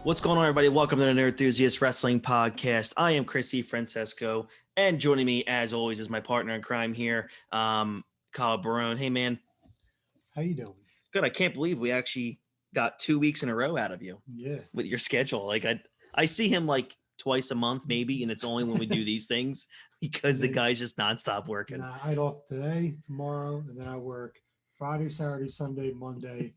What's going on, everybody? Welcome to the Nerdthusiast Wrestling Podcast. I am Chrissy Francesco, and joining me, as always, is my partner in crime here, Kyle Barone. Hey, man. How you doing? Good. I can't believe we actually got 2 weeks in a row out of you. Yeah. With your schedule. Like, I see him like twice a month, maybe, and it's only when we do these things because the guy's just nonstop working. Nah, I'd off today, tomorrow, and then I work Friday, Saturday, Sunday, Monday,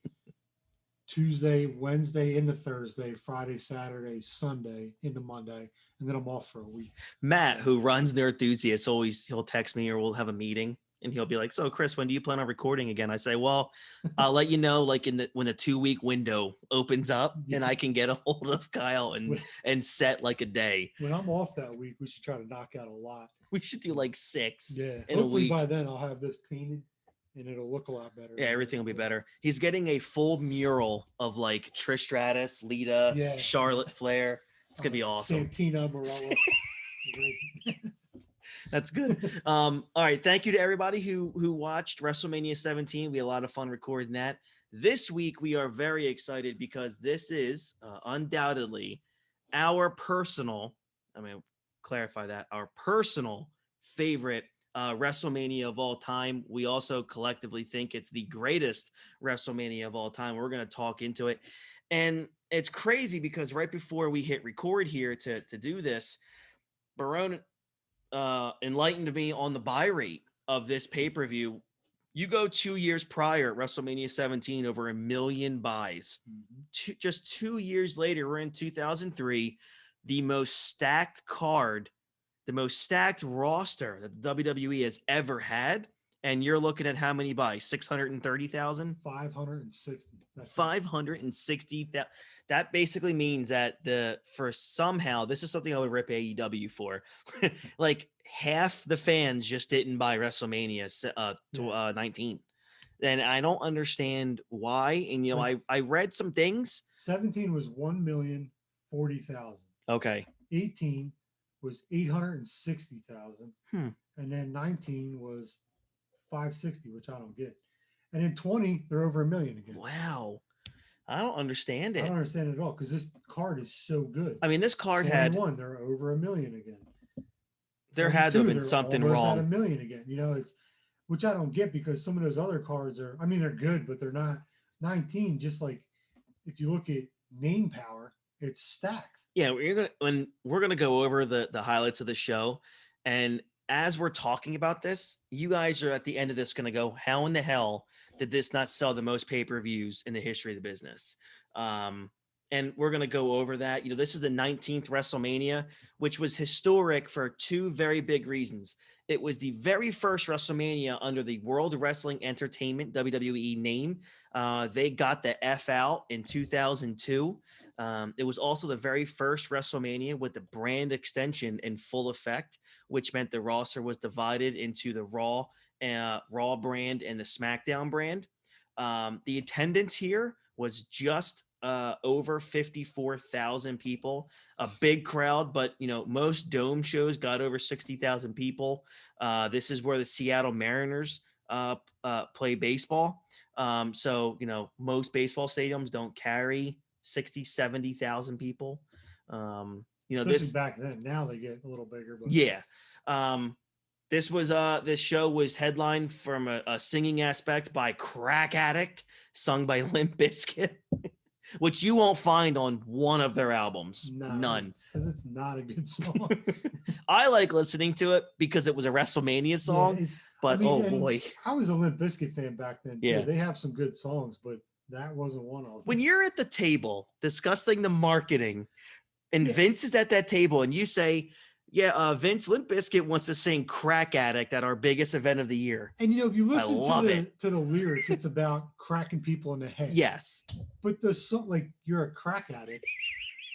Tuesday, Wednesday into Thursday, Friday, Saturday, Sunday into Monday, and then I'm off for a week. Matt, who runs Nerdthusiast, he'll text me or we'll have a meeting and he'll be like, "So Chris, when do you plan on recording again?" I say, "Well, I'll let you know like when the 2-week window opens up and I can get a hold of Kyle and set like a day." When I'm off that week, we should try to knock out a lot. We should do like 6 in a hopefully week. By then I'll have this painted and it'll look a lot better. Yeah, everything will be better. He's getting a full mural of like Trish Stratus, Lita, Charlotte Flair. It's gonna be awesome. Santina, Morella. That's good. All right. Thank you to everybody who watched Wrestlemania 17. We had a lot of fun recording that. This week, we are very excited because this is undoubtedly our personal favorite WrestleMania of all time. We also collectively think it's the greatest WrestleMania of all time. We're going to talk into it. And it's crazy because right before we hit record here to do this, Barone enlightened me on the buy rate of this pay-per-view. You go 2 years prior at WrestleMania 17, over 1 million buys. Mm-hmm. Just 2 years later, we're in 2003, the most stacked card, the most stacked roster that WWE has ever had. And you're looking at how many buys? 630,000? 560. 560. That basically means that somehow, this is something I would rip AEW for. Like half the fans just didn't buy WrestleMania 19. And I don't understand why. And, I read some things. 17 was 1,040,000. Okay. 18 was 860,000. And then 19 was 560, which I don't get. And in 20, they're over 1 million again. Wow. I don't understand it. I don't understand it at all because this card is so good. I mean, this card 21, they're over 1 million again. There had to have been something wrong. At 1 million again. It's which I don't get because some of those other cards are, they're good, but they're not 19. Just like if you look at name power, it's stacked. Yeah, we're gonna go over the highlights of the show, and as we're talking about this, you guys are at the end of this going to go, how in the hell did this not sell the most pay-per-views in the history of the business? And we're going to go over that. This is the 19th WrestleMania, which was historic for two very big reasons. It was the very first WrestleMania under the World Wrestling Entertainment, WWE name. They got the F out in 2002. It was also the very first WrestleMania with the brand extension in full effect, which meant the roster was divided into the Raw brand and the SmackDown brand. The attendance here was just over 54,000 people, a big crowd, but most dome shows got over 60,000 people. This is where the Seattle Mariners play baseball. So most baseball stadiums don't carry 60, 70,000 people. Especially back then. Now they get a little bigger. But... Yeah. This show was headlined from a singing aspect by Crack Addict, sung by Limp Bizkit, which you won't find on one of their albums. None. Because it's not a good song. I like listening to it because it was a WrestleMania song. But oh boy. I was a Limp Bizkit fan back then too. Yeah. They have some good songs, but that wasn't one of them. When you're at the table discussing the marketing and Vince is at that table and you say, Vince, Limp Bizkit wants to sing Crack Addict at our biggest event of the year. And if you listen to the lyrics, it's about cracking people in the head. Yes. But the song, like, you're a crack addict.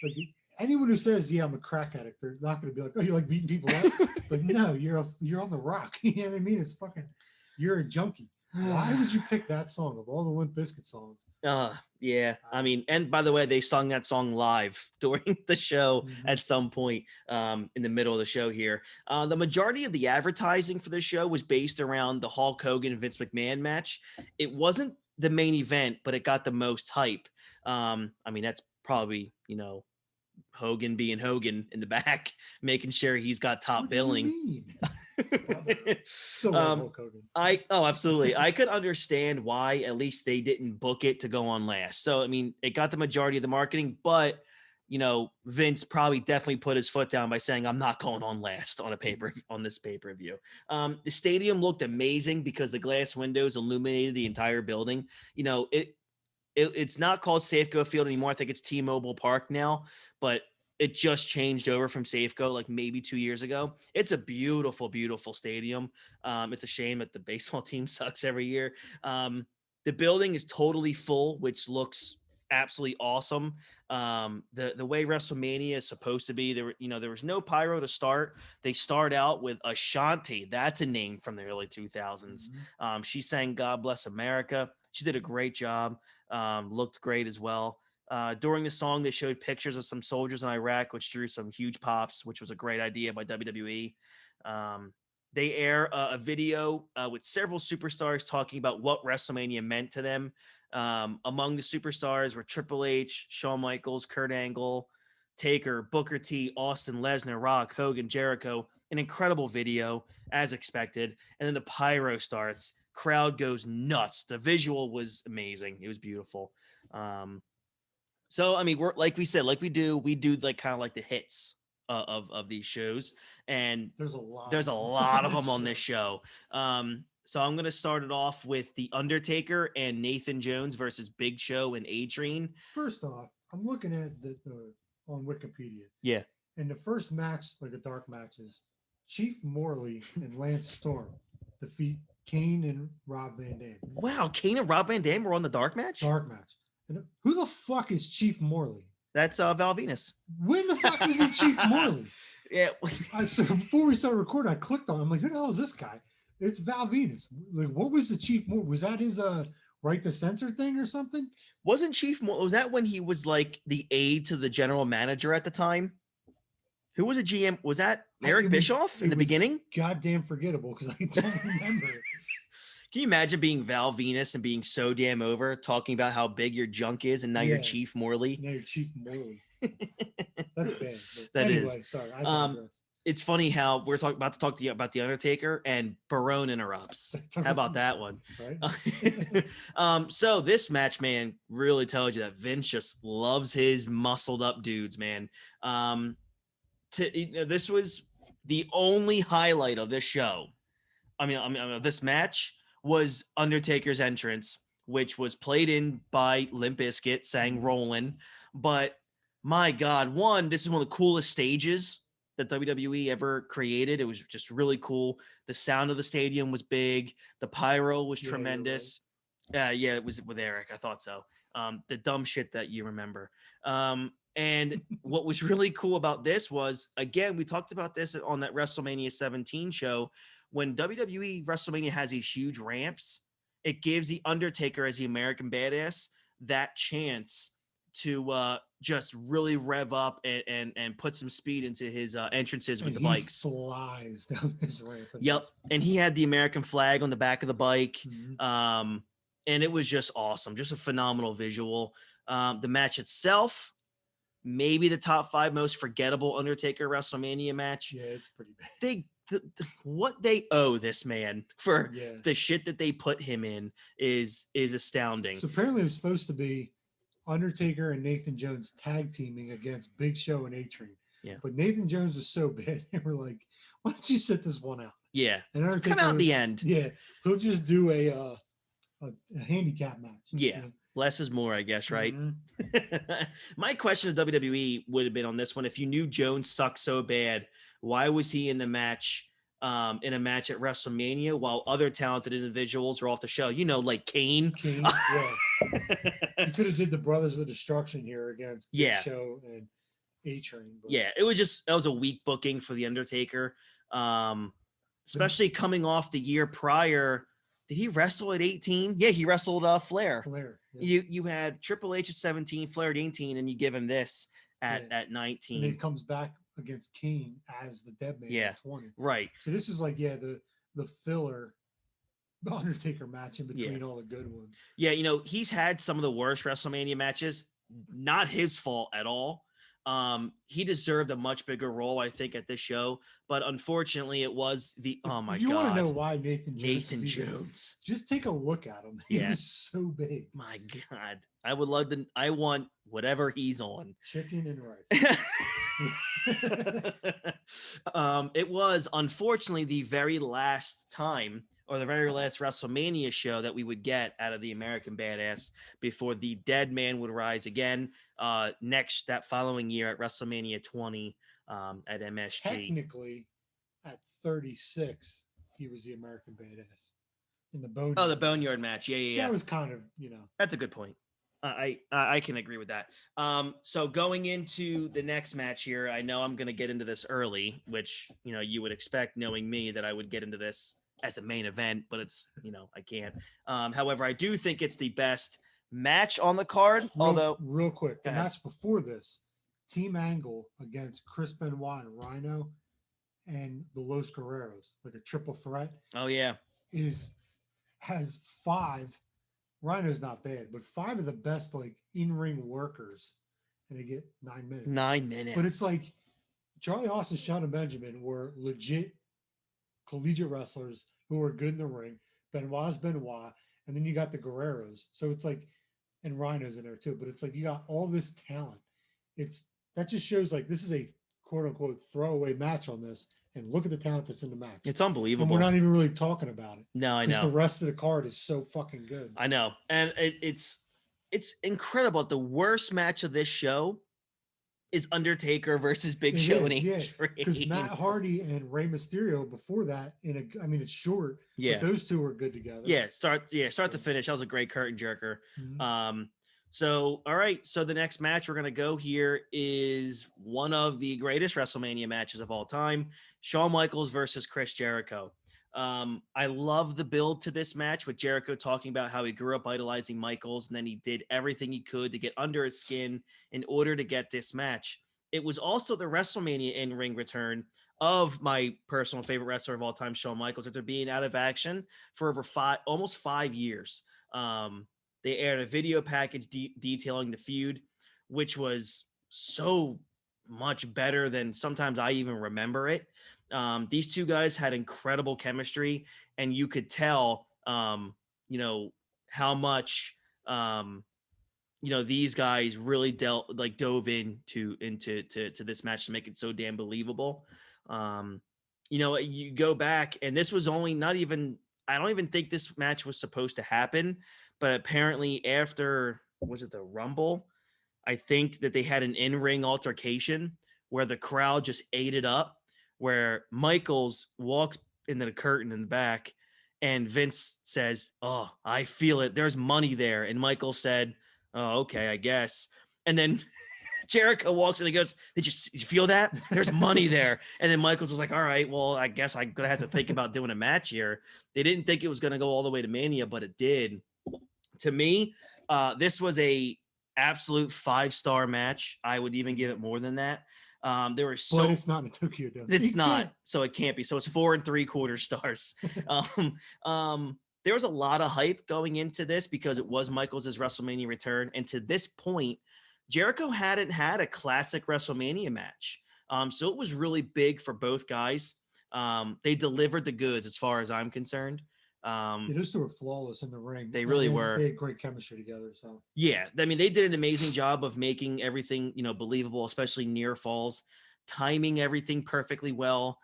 Like, anyone who says, I'm a crack addict, they're not going to be like, oh, you like beating people up? Like, no, you're on the rock. You know what I mean? It's fucking, you're a junkie. Why would you pick that song of all the Limp Bizkit songs? Yeah. And by the way, they sung that song live during the show at some point in the middle of the show here. The majority of the advertising for the show was based around the Hulk Hogan and Vince McMahon match. It wasn't the main event, but it got the most hype. That's probably, Hogan being Hogan in the back, making sure he's got top What do you billing. mean? Still love Hulk Hogan. Absolutely. I could understand why at least they didn't book it to go on last. So I mean, it got the majority of the marketing, but Vince probably definitely put his foot down by saying, I'm not going on last on this pay-per-view. The stadium looked amazing because the glass windows illuminated the entire building. It's not called Safeco Field anymore. I think it's T-Mobile Park now, but it just changed over from Safeco like maybe 2 years ago. It's a beautiful, beautiful stadium. It's a shame that the baseball team sucks every year. The building is totally full, which looks absolutely awesome. The way WrestleMania is supposed to be, there was no pyro to start. They start out with Ashanti. That's a name from the early 2000s. She sang God Bless America. She did a great job. Looked great as well. During the song, they showed pictures of some soldiers in Iraq, which drew some huge pops, which was a great idea by WWE. They air a video with several superstars talking about what WrestleMania meant to them. Among the superstars were Triple H, Shawn Michaels, Kurt Angle, Taker, Booker T, Austin, Lesnar, Rock, Hogan, Jericho. An incredible video, as expected. And then the pyro starts. Crowd goes nuts. The visual was amazing. It was beautiful. So I mean, we're like we said, we do like kind of like the hits of these shows, and there's a lot of them on this show. So I'm gonna start it off with the Undertaker and Nathan Jones versus Big Show and A-Train. First off, I'm looking at the on Wikipedia. Yeah. And the first match, like the dark matches, Chief Morley and Lance Storm defeat Kane and Rob Van Dam. Wow, Kane and Rob Van Dam were on the dark match? Dark match. And who the fuck is Chief Morley? That's Val Venus. When the fuck is he Chief Morley? Yeah. So before we started recording, I clicked on him. I'm like, who the hell is this guy? It's Val Venus. Like, what was the Chief Morley? Was that his right to censor thing or something? Wasn't Chief Morley, was that when he was like the aide to the general manager at the time? Who was a GM? Was that Eric Bischoff in the beginning? Goddamn forgettable because I don't remember it. Can you imagine being Val Venus and being so damn over, talking about how big your junk is, and now you're Chief Morley? Now you're Chief Morley. That's bad. That anyway, is. Sorry. It's funny how we're about to talk about the Undertaker, and Barone interrupts. How about that one? Right. So this match, man, really tells you that Vince just loves his muscled up dudes, man. This was the only highlight of this show. I mean, this match was Undertaker's entrance, which was played in by Limp Bizkit, sang Rollin'. But my God, this is one of the coolest stages that WWE ever created. It was just really cool. The sound of the stadium was big. The pyro was tremendous. Right. Yeah, it was with Eric. I thought so. The dumb shit that you remember. And what was really cool about this was, again, we talked about this on that WrestleMania 17 show. When WWE WrestleMania has these huge ramps, it gives the Undertaker as the American Badass that chance to just really rev up and put some speed into his entrances with the bikes. Flies down this ramp. Yep, and he had the American flag on the back of the bike, and it was just awesome, just a phenomenal visual. The match itself, maybe the top 5 most forgettable Undertaker WrestleMania match. Yeah, it's pretty bad. What they owe this man for the shit that they put him in is astounding. So apparently it was supposed to be Undertaker and Nathan Jones tag teaming against Big Show and A-Train. Yeah. But Nathan Jones was so bad, they were like, why don't you sit this one out? Yeah. And Undertaker come out the end. Yeah. He'll just do a handicap match. Yeah. You know? Less is more, I guess, right? Mm-hmm. My question to WWE would have been on this one. If you knew Jones sucked so bad, why was he in the match, in a match at WrestleMania while other talented individuals are off the show? Like Kane. Yeah. You could have did the Brothers of Destruction here against Big Show and A-Train. Yeah, that was a weak booking for the Undertaker, especially coming off the year prior. Did he wrestle at 18? Yeah, he wrestled Flair. Yeah. You had Triple H at 17, Flair at 18, and you give him this at 19. And then comes back against Kane as the Dead Man at 20. Right. So this is like the filler Undertaker match in between all the good ones. Yeah, he's had some of the worst WrestleMania matches. not his fault at all. He deserved a much bigger role, I think, at this show, but unfortunately, it was the If you want to know why Nathan Jones. just take a look at him. He was so big. My God, I would love to. I want whatever he's on. Chicken and rice. It was unfortunately the very last time, or the very last WrestleMania show that we would get out of the American Badass before the dead man would rise again. That following year at WrestleMania 20 at MSG. Technically, at 36, he was the American Badass in the Boneyard. Oh, the Boneyard match. Yeah. That was kind of, That's a good point. I can agree with that. So going into the next match here, I know I'm going to get into this early, which, you would expect, knowing me, that I would get into this as the main event, but it's, I can't. However, I do think it's the best match on the card. Real quick, the match before this, Team Angle against Chris Benoit and Rhino and the Los Guerreros, like a triple threat. Oh yeah. Has 5. Rhino's not bad, but 5 of the best like in-ring workers, and they get 9 minutes. 9 minutes. But it's like Charlie Haas and Shelton Benjamin were legit collegiate wrestlers who were good in the ring. Benoit's Benoit, and then you got the Guerreros. So it's like, and Rhino's in there too. But it's like you got all this talent. That just shows like this is a quote unquote throwaway match on this. And look at the talent that's in the match. It's unbelievable. And we're not even really talking about it. No, I know. The rest of the card is so fucking good. I know. And it's incredible. The worst match of this show is Undertaker versus Big Show and A-Train. Because Matt Hardy and Rey Mysterio before that, it's short. Yeah. But those two are good together. Yeah, start to finish. That was a great curtain jerker. Mm-hmm. So, all right. So the next match we're going to go here is one of the greatest WrestleMania matches of all time. Shawn Michaels versus Chris Jericho. I love the build to this match with Jericho talking about how he grew up idolizing Michaels, and then he did everything he could to get under his skin in order to get this match. It was also the WrestleMania in-ring return of my personal favorite wrestler of all time, Shawn Michaels, after being out of action for over almost 5 years. They aired a video package detailing the feud, which was so much better than sometimes I even remember it. These two guys had incredible chemistry, and you could tell, how much, these guys really dove into this match to make it so damn believable. You go back, and this was I don't even think this match was supposed to happen. But apparently after, was it the Rumble? I think that they had an in-ring altercation where the crowd just ate it up, where Michaels walks into the curtain in the back and Vince says, "Oh, I feel it. There's money there." And Michaels said, "Oh, okay, I guess." And then Jericho walks in and goes, Did you feel that? There's money there. And then Michaels was like, all right, well, I guess I'm going to have to think about doing a match here. They didn't think it was going to go all the way to Mania, but it did. To me, this was a absolute 5-star match. I would even give it more than that. There were but it's not in Tokyo Dome. It's not, so it can't be. So it's 4 3/4 stars. There was a lot of hype going into this because it was Michaels' WrestleMania return, and to this point, Jericho hadn't had a classic WrestleMania match. So it was really big for both guys. They delivered the goods as far as I'm concerned. Those two were flawless in the ring. They really were. They had great chemistry together. So yeah, I mean, they did an amazing job of making everything, believable, especially near falls, timing everything perfectly well,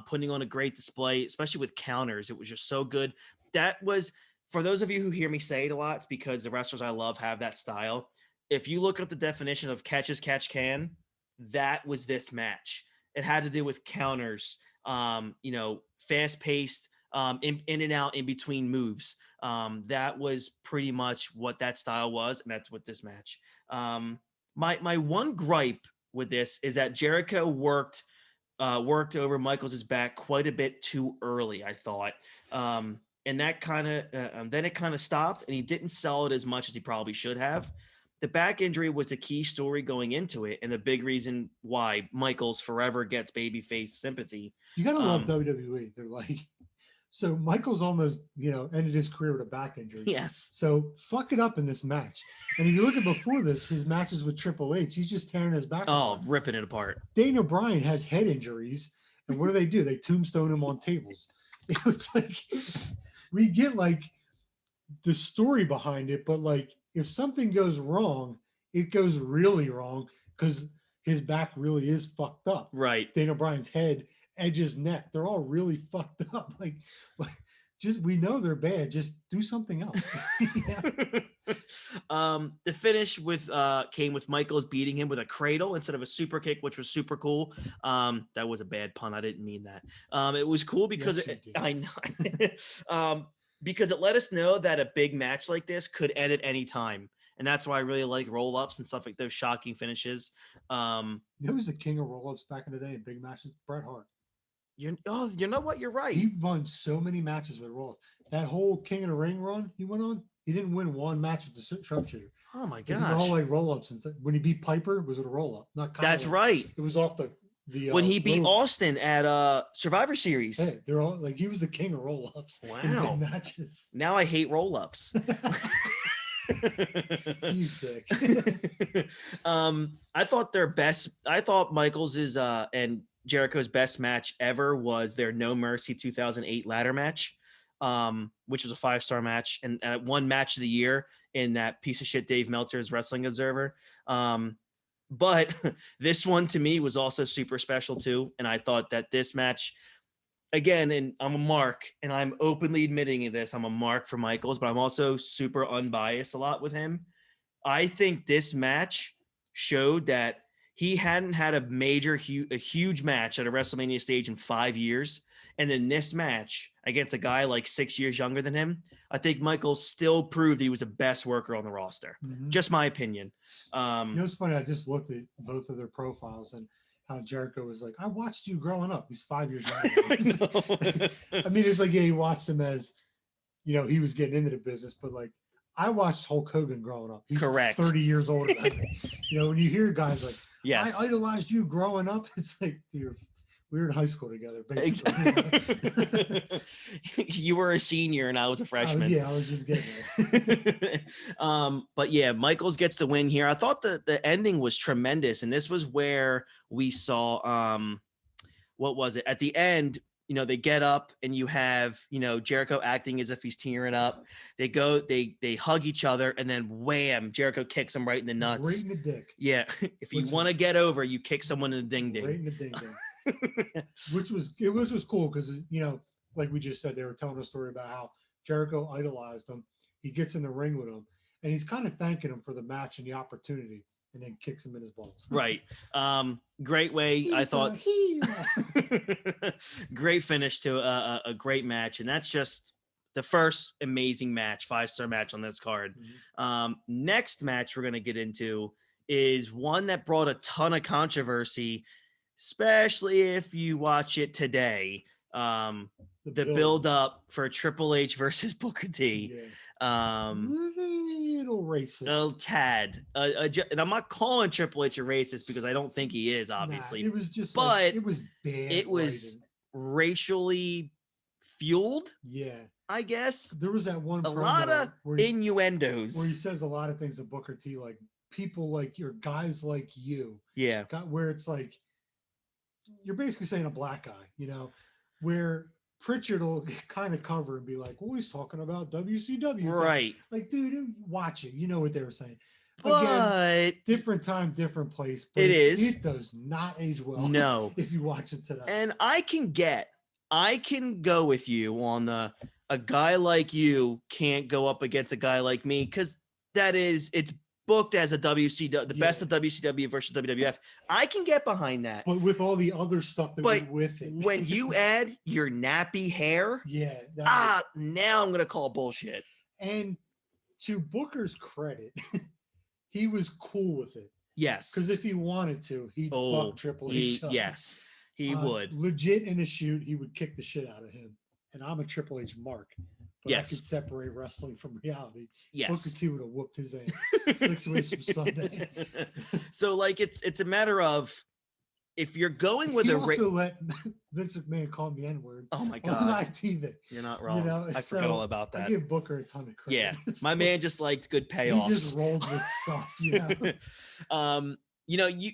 putting on a great display, especially with counters. It was just so good. That was, for those of you who hear me say it a lot, it's because the wrestlers I love have that style. If you look up the definition of catch as catch can, that was this match. It had to do with counters, fast paced, in and out in between moves. That was pretty much what that style was, and that's what this match. My one gripe with this is that Jericho worked over Michaels' back quite a bit too early, I thought. And that kind of then it kind of stopped, and he didn't sell it as much as he probably should have. The back injury was the key story going into it, and the big reason why Michaels forever gets babyface sympathy. You gotta love WWE. They're like So Michaels almost, ended his career with a back injury. Yes. So fuck it up in this match. And if you look at before this, his matches with Triple H, he's just tearing his back apart. Ripping it apart. Daniel Bryan has head injuries. And what do? They tombstone him on tables. It's like, we get like the story behind it, but like if something goes wrong, it goes really wrong because his back really is fucked up. Right. Daniel Bryan's head, Edge's neck, they're all really fucked up. Like just we know they're bad. Just do something else. The finish with came with Michaels beating him with a cradle instead of a super kick, which was super cool. That was a bad pun. I didn't mean that. It was cool because I know because it let us know that a big match like this could end at any time. And that's why I really like roll-ups and stuff like those shocking finishes. Who was the king of roll-ups back in the day in big matches? Bret Hart. You know what? You're right. He won so many matches with roll-ups. That whole King of the Ring run he went on, he didn't win one match with the sharpshooter. Oh my gosh! It was all like roll-ups. And when he beat Piper, it was a roll-up, not Kyle. That's right. It was off the when he beat Austin at Survivor Series. Hey, they're all like he was the king of roll-ups. Wow. In big matches. Now I hate roll-ups. You dick. I thought Michaels's and Jericho's best match ever was their No Mercy 2008 ladder match, which was a 5-star match and one match of the year in that piece of shit Dave Meltzer's Wrestling Observer. But this one to me was also super special too, and I thought that this match, again, and I'm a mark, and I'm openly admitting this, I'm a mark for Michaels, but I'm also super unbiased a lot with him. I think this match showed that he hadn't had a huge match at a WrestleMania stage in 5 years. And then this match against a guy like 6 years younger than him, I think Michaels still proved he was the best worker on the roster. Mm-hmm. Just my opinion. It's funny. I just looked at both of their profiles and how Jericho was like, I watched you growing up. He's 5 years younger. I mean, it's like, yeah, he watched him as, he was getting into the business, but like, I watched Hulk Hogan growing up. He's correct. 30 years older than me. When you hear guys like, yes, I idolized you growing up, it's like, we were in high school together, basically. You were a senior and I was a freshman. I was just getting there. But yeah, Michaels gets the win here. I thought the ending was tremendous, and this was where we saw what was it at the end? They get up and you have, Jericho acting as if he's tearing up. They go, they hug each other, and then wham, Jericho kicks him right in the nuts. Right in the dick. Yeah. If you want to get over, you kick someone in the ding ding. Right in the ding ding. Which was cool because, like we just said, they were telling a story about how Jericho idolized him. He gets in the ring with him, and he's kind of thanking him for the match and the opportunity, and then kicks him in his balls. Right. Great way, I thought. Great finish to a great match, and that's just the first amazing match, 5-star match on this card. Mm-hmm. Next match we're going to get into is one that brought a ton of controversy, especially if you watch it today. The build up for Triple H versus Booker T. Yeah. Little racist. A tad. And I'm not calling Triple H a racist because I don't think he is, obviously. It was just, but it was bad. It was racially fueled. Yeah. I guess. There was that one. A lot of innuendos. Where he says a lot of things to Booker T, like people like your guys like you. Yeah. Where it's like, you're basically saying a black guy, where Pritchard will kind of cover and be like, well, he's talking about WCW. Right. Like, dude, watch it. You know what they were saying. But again, different time, different place. But it does not age well. No. If you watch it today. And I can go with you on a guy like you can't go up against a guy like me, because it's booked as a WCW, the best of WCW versus WWF. I can get behind that. But with all the other stuff that went with it. When you add your nappy hair, now I'm going to call bullshit. And to Booker's credit, he was cool with it. Yes. Because if he wanted to, he'd fuck Triple H up. Yes, he would. Legit in a shoot, he would kick the shit out of him. And I'm a Triple H mark. But I could separate wrestling from reality. Yes. Booker T would have whooped his ass 6 weeks from Sunday. So, like, it's a matter of if you're going with He a also let Vince McMahon call me N-word oh my on God, ITV. you're not wrong. You know, I forgot all about I that. give Booker a ton of credit. Yeah, my man just liked good He payoffs. just rolled with stuff, you know. You know, you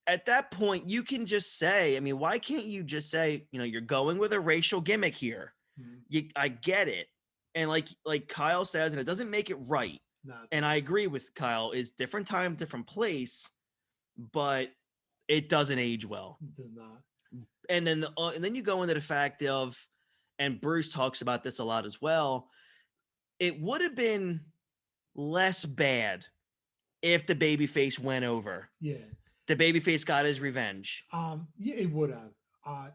at that point you can just say, I mean, why can't you just say, you know, you're going with a racial gimmick here. I get it. And like Kyle says, and it doesn't make it right. And I agree with Kyle, is different time, different place, but it doesn't age well. It does not. And then you go into the fact of, and Bruce talks about this a lot as well, it would have been less bad if the babyface went over. Yeah. The babyface got his revenge. Yeah, it would have.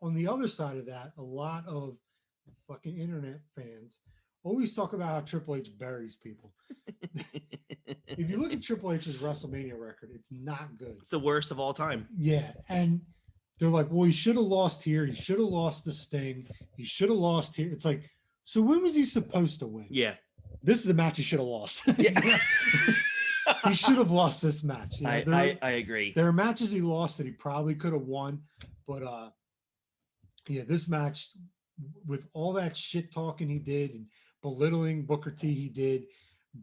On the other side of that, a lot of fucking internet fans always talk about how Triple H buries people. If you look at Triple H's WrestleMania record, it's not good. It's the worst of all time. Yeah, and they're like, well, he should have lost here. He should have lost the Sting. He should have lost here. It's like, so when was he supposed to win? Yeah. This is a match he should have lost. Yeah. He should have lost this match. You know, I agree. There are matches he lost that he probably could have won, but yeah, this match with all that shit talking he did and belittling Booker T he did,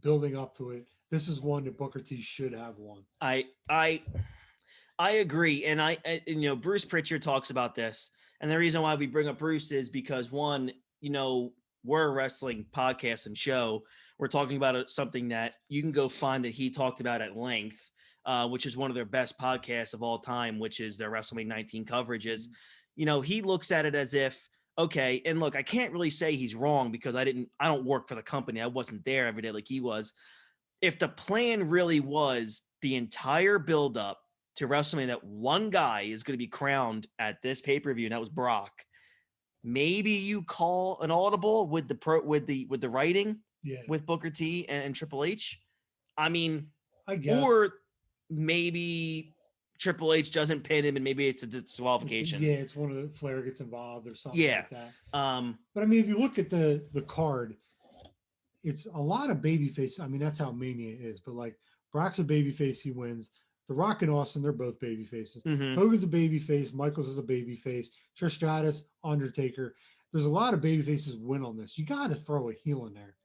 building up to it, this is one that Booker T should have won. I agree, and you know, Bruce Pritchard talks about this, and the reason why we bring up Bruce is because, one, you know, we're a wrestling podcast and show. We're talking about something that you can go find that he talked about at length, which is one of their best podcasts of all time, which is their Wrestlemania 19 coverages. You know, he looks at it as if, okay, and look, I can't really say he's wrong because I don't work for the company. I wasn't there every day like he was. If the plan really was the entire buildup to WrestleMania, that one guy is going to be crowned at this pay-per-view, and that was Brock, maybe you call an audible with the writing, with Booker T and Triple H. I mean, I guess. Or maybe Triple H doesn't pin him and maybe it's a disqualification. It's one of the Flair gets involved or something like that. But I mean, if you look at the card, it's a lot of babyface. I mean, that's how Mania is. But like, Brock's a babyface, he wins. The Rock and Austin, they're both baby faces. Mm-hmm. Hogan's a baby face. Michaels is a baby face. Trish Stratus, Undertaker. There's a lot of baby faces win on this. You got to throw a heel in there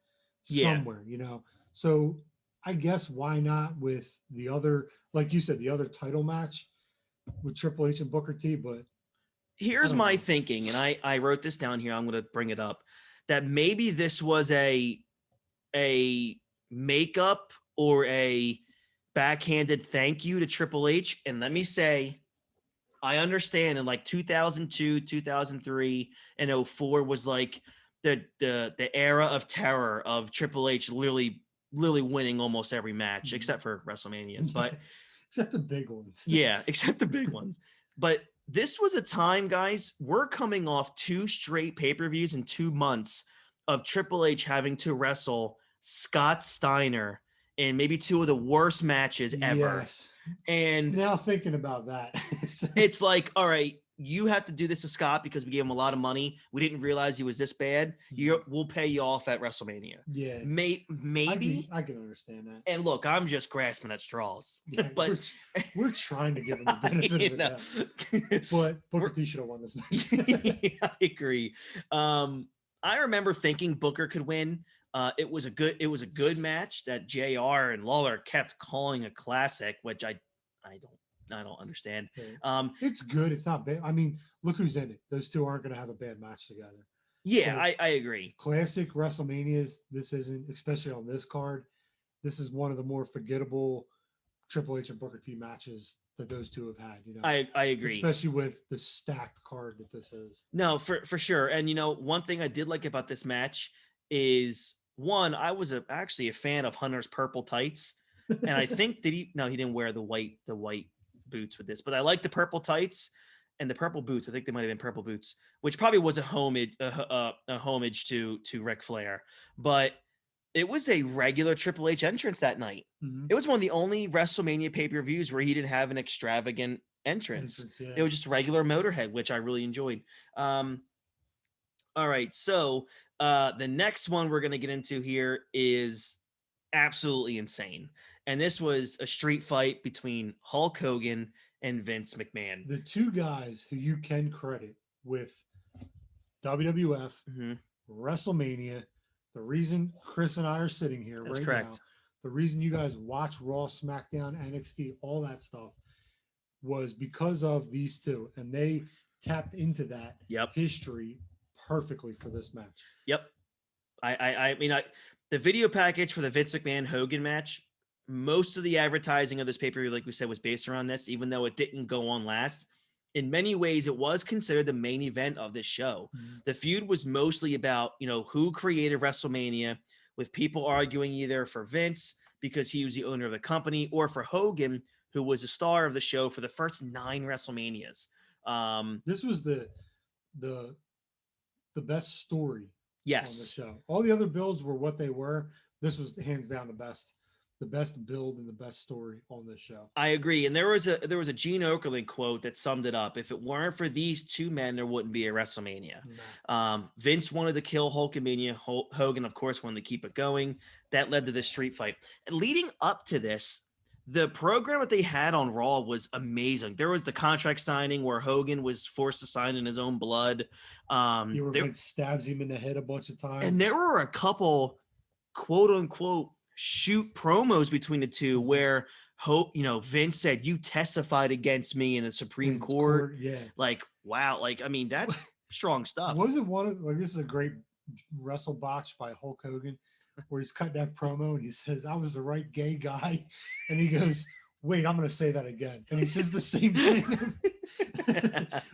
somewhere, you know? So I guess why not with the other, like you said, the other title match with Triple H and Booker T. But here's my thinking, and I wrote this down here. I'm going to bring it up, that maybe this was a makeup or a backhanded thank you to Triple H. And let me say, I understand in like 2002, 2003, and 2004 was like the era of terror of Triple H literally winning almost every match except for WrestleManias, but except the big ones. Yeah, except the big ones. But this was a time, guys, we're coming off 2 straight pay-per-views in 2 months of Triple H having to wrestle Scott Steiner in maybe 2 of the worst matches ever. Yes. And now thinking about that, it's like, all right, you have to do this to Scott because we gave him a lot of money. We didn't realize he was this bad. We'll pay you off at WrestleMania. Yeah. Maybe. I can understand that. And look, I'm just grasping at straws. Yeah, but we're trying to give him the benefit of that. But Booker T should have won this match. I agree. I remember thinking Booker could win. It was a good match that JR and Lawler kept calling a classic, which I don't understand. It's good. It's not bad. I mean, look who's in it. Those two aren't going to have a bad match together. Yeah, so, I agree. Classic WrestleManias. This isn't, especially on this card. This is one of the more forgettable Triple H and Booker T matches that those two have had. You know, I agree, especially with the stacked card that this is. No, for sure. And you know, one thing I did like about this match is, one, I was actually a fan of Hunter's purple tights, and I think he didn't wear the white boots with this, but I like the purple tights and the purple boots. I think they might have been purple boots, which probably was a homage to Ric Flair, but it was a regular Triple H entrance that night. Mm-hmm. It was one of the only WrestleMania pay-per-views where he didn't have an extravagant entrance. Yeah. It was just regular Motorhead, which I really enjoyed. All right, so the next one we're going to get into here is absolutely insane. And this was a street fight between Hulk Hogan and Vince McMahon. The two guys who you can credit with WWF, WrestleMania, the reason Chris and I are sitting here That's right correct. now, the reason you guys watch Raw, SmackDown, NXT, all that stuff was because of these two. And they tapped into that history perfectly for this match. Yep. I mean, the video package for the Vince McMahon Hogan match, most of the advertising of this pay-per-view, like we said, was based around this, even though it didn't go on last. In many ways, it was considered the main event of this show. The feud was mostly about, who created WrestleMania, with people arguing either for Vince because he was the owner of the company, or for Hogan, who was the star of the show for the first 9 WrestleManias. This was the best story on the show. All the other builds were what they were. This was hands down the best build and the best story on this show. I agree. And there was a Gene Okerlund quote that summed it up. If it weren't for these two men, there wouldn't be a WrestleMania. No. Vince wanted to kill Hulkamania. Hogan, of course, wanted to keep it going. That led to this street fight. And leading up to this, the program that they had on Raw was amazing. There was the contract signing where Hogan was forced to sign in his own blood. Vince stabs him in the head a bunch of times. And there were a couple quote unquote shoot promos between the two where Vince said, "You testified against me in the Supreme Court." Yeah. Like, wow. Like, I mean, that's strong stuff. Wasn't one of this is a great wrestle botch by Hulk Hogan, where he's cut that promo and he says, "I was the right gay guy," and he goes, "Wait, I'm going to say that again," and he says the same thing,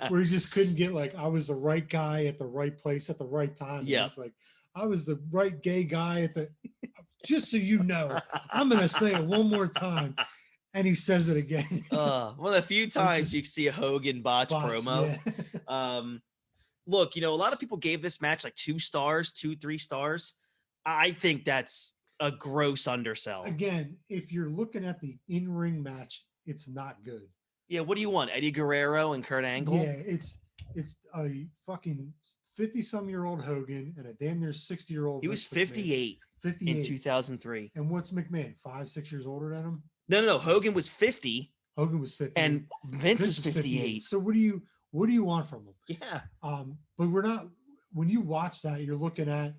where he just couldn't get I was the right guy at the right place at the right time. Yeah, it's like, I was the right gay guy at the. Just so you know, I'm going to say it one more time, and he says it again. One of the few times you can see a Hogan botch promo. Yeah. Look, a lot of people gave this match 2 stars, 3 stars. I think that's a gross undersell. Again, if you're looking at the in-ring match, it's not good. Yeah, what do you want? Eddie Guerrero and Kurt Angle? Yeah, it's a fucking 50-some-year-old Hogan and a damn near 60-year-old. He was 58 in 2003. And what's McMahon? 5-6 years older than him? No. Hogan was 50. Hogan was 50. And Vince was 58. So what do you want from him? Yeah. But we're not. When you watch that, you're looking at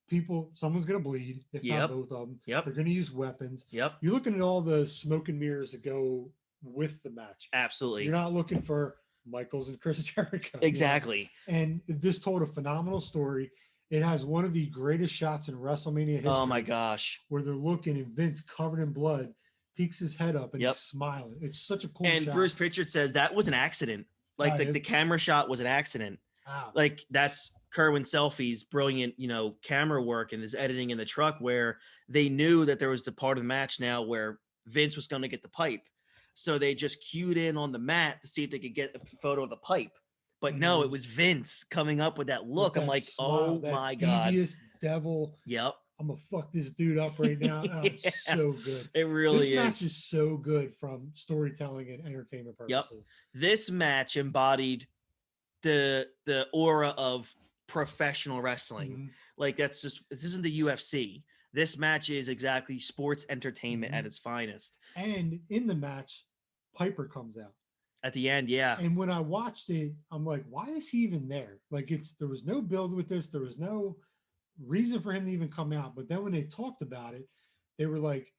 people. Someone's gonna bleed, if not both of them. Yep. They're gonna use weapons. Yep. You're looking at all the smoke and mirrors that go with the match. Absolutely. You're not looking for Michaels and Chris Jericho. Exactly. And this told a phenomenal story. It has one of the greatest shots in WrestleMania history. Oh my gosh. Where they're looking and Vince, covered in blood, peeks his head up and he's smiling. It's such a cool shot. And Bruce Pritchard says that was an accident. The camera shot was an accident. Wow. That's Kerwin Selfie's brilliant, camera work and his editing in the truck, where they knew that there was the part of the match now where Vince was going to get the pipe. So they just cued in on the mat to see if they could get a photo of the pipe. But no, it was Vince coming up with that look. I'm like, smile, oh my God. Devious devil. Yep. I'm going to fuck this dude up right now. Oh, it's so good. It really is. This match is so good from storytelling and entertainment purposes. Yep. This match embodied the aura of professional wrestling. Mm-hmm. This isn't the UFC. This match is exactly sports entertainment at its finest. And in the match, Piper comes out. At the end, yeah. And when I watched it, I'm like, why is he even there? There was no build with this. There was no reason for him to even come out. But then when they talked about it, they were like,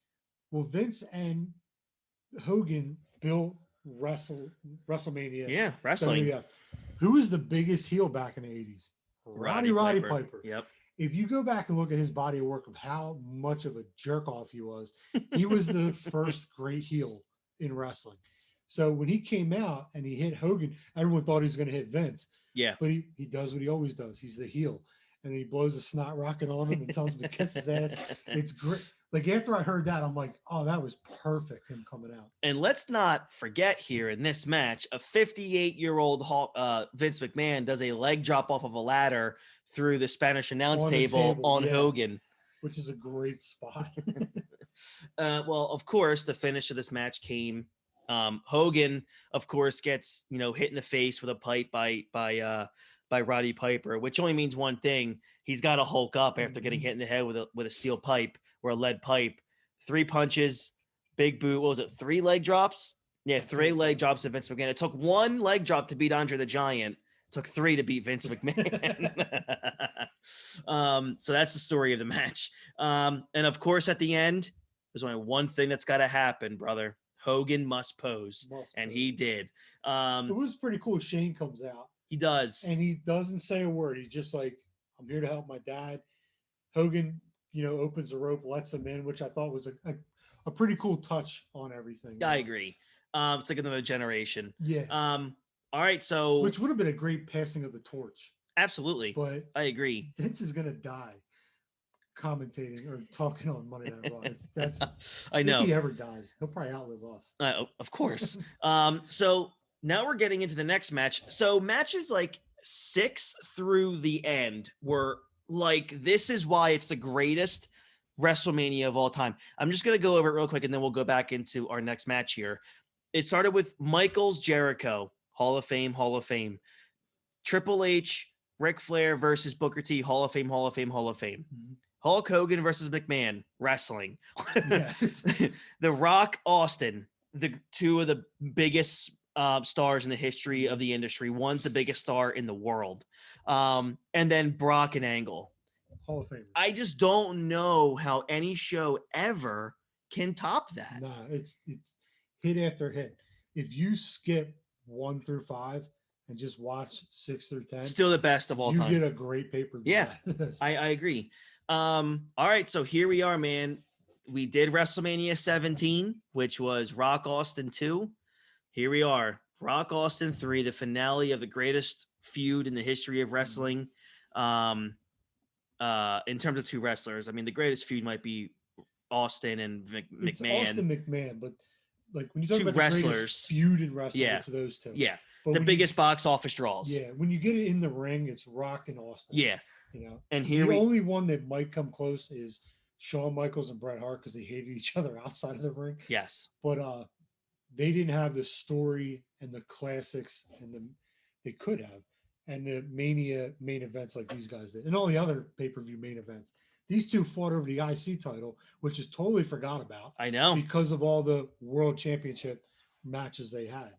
well, Vince and Hogan built WrestleMania. Yeah, wrestling. WWF. Who was the biggest heel back in the 80s? Roddy Piper. Yep. If you go back and look at his body of work of how much of a jerk off he was the first great heel in wrestling. So when he came out and he hit Hogan, everyone thought he was going to hit Vince. Yeah. But he does what he always does. He's the heel. And then he blows a snot rocket on him and tells him to kiss his ass. It's great. After I heard that, I'm like, oh, that was perfect, him coming out. And let's not forget here in this match, a 58-year-old Vince McMahon does a leg drop off of a ladder through the Spanish announce table on Hogan. Which is a great spot. Well, of course, the finish of this match came. Hogan, of course, gets hit in the face with a pipe by Roddy Piper, which only means one thing: he's got to Hulk up after getting hit in the head with a steel pipe or a lead pipe. 3 punches, big boot. What was it? 3 leg drops. Yeah, I 3 think leg so. drops to Vince McMahon. It took 1 leg drop to beat Andre the Giant. It took 3 to beat Vince McMahon. So that's the story of the match. And of course, at the end, there's only one thing that's got to happen, brother. Hogan must pose, and he did. It was pretty cool. Shane comes out. He does. And he doesn't say a word. He's just like, I'm here to help my dad. Hogan, opens the rope, lets him in, which I thought was a pretty cool touch on everything. I agree. It's like another generation. Yeah. All right, so which would have been a great passing of the torch. Absolutely. But I agree. Vince is gonna die commentating or talking on Monday Night Raw. That's I know. If he ever dies, he'll probably outlive us. Of course. So now we're getting into the next match. So matches like 6 through the end were like, this is why it's the greatest WrestleMania of all time. I'm just going to go over it real quick and then we'll go back into our next match here. It started with Michaels, Jericho, Hall of Fame, Hall of Fame. Triple H, Ric Flair versus Booker T, Hall of Fame, Hall of Fame, Hall of Fame. Mm-hmm. Hulk Hogan versus McMahon, wrestling. Yes. The Rock, Austin, the 2 of the biggest stars in the history of the industry. One's the biggest star in the world. And then Brock and Angle. Hall of Fame. I just don't know how any show ever can top that. No, it's hit after hit. If you skip 1 through 5 and just watch 6 through 10, still the best of all time. You get a great pay-per-view. Yeah, I agree. All right, so here we are, man. We did WrestleMania 17, which was Rock Austin 2. Here we are, Rock Austin 3, the finale of the greatest feud in the history of wrestling. In terms of 2 wrestlers, I mean, the greatest feud might be Austin and McMahon. It's Austin McMahon, but like when you talk 2 about the wrestlers, greatest feud in wrestling, it's those 2. Yeah, but the biggest box office draws. Yeah, when you get it in the ring, it's Rock and Austin. Yeah. And here the only one that might come close is Shawn Michaels and Bret Hart because they hated each other outside of the ring. Yes, but they didn't have the story and the classics they could have, and the Mania main events like these guys did, and all the other pay-per-view main events. These 2 fought over the IC title, which is totally forgot about. I know, because of all the World Championship matches they had.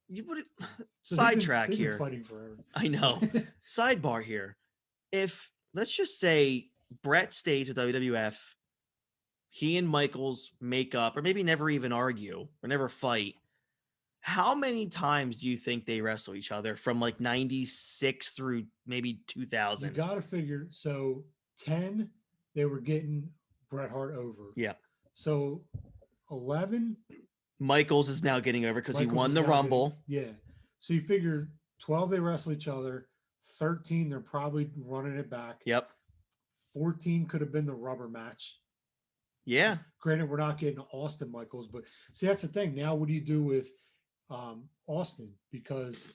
You would sidetrack here. Fighting forever. I know. Sidebar here. If let's just say Brett stays with WWF, he and Michaels make up, or maybe never even argue or never fight. How many times do you think they wrestle each other from like 96 through maybe 2000? You got to figure. So 10, they were getting Bret Hart over. Yeah. So 11. Michaels is now getting over because he won the Rumble. Yeah. So you figure 12, they wrestle each other. 13, they're probably running it back. Yep. 14 could have been the rubber match. Yeah. Granted, we're not getting Austin Michaels, but see, that's the thing. Now, what do you do with Austin? Because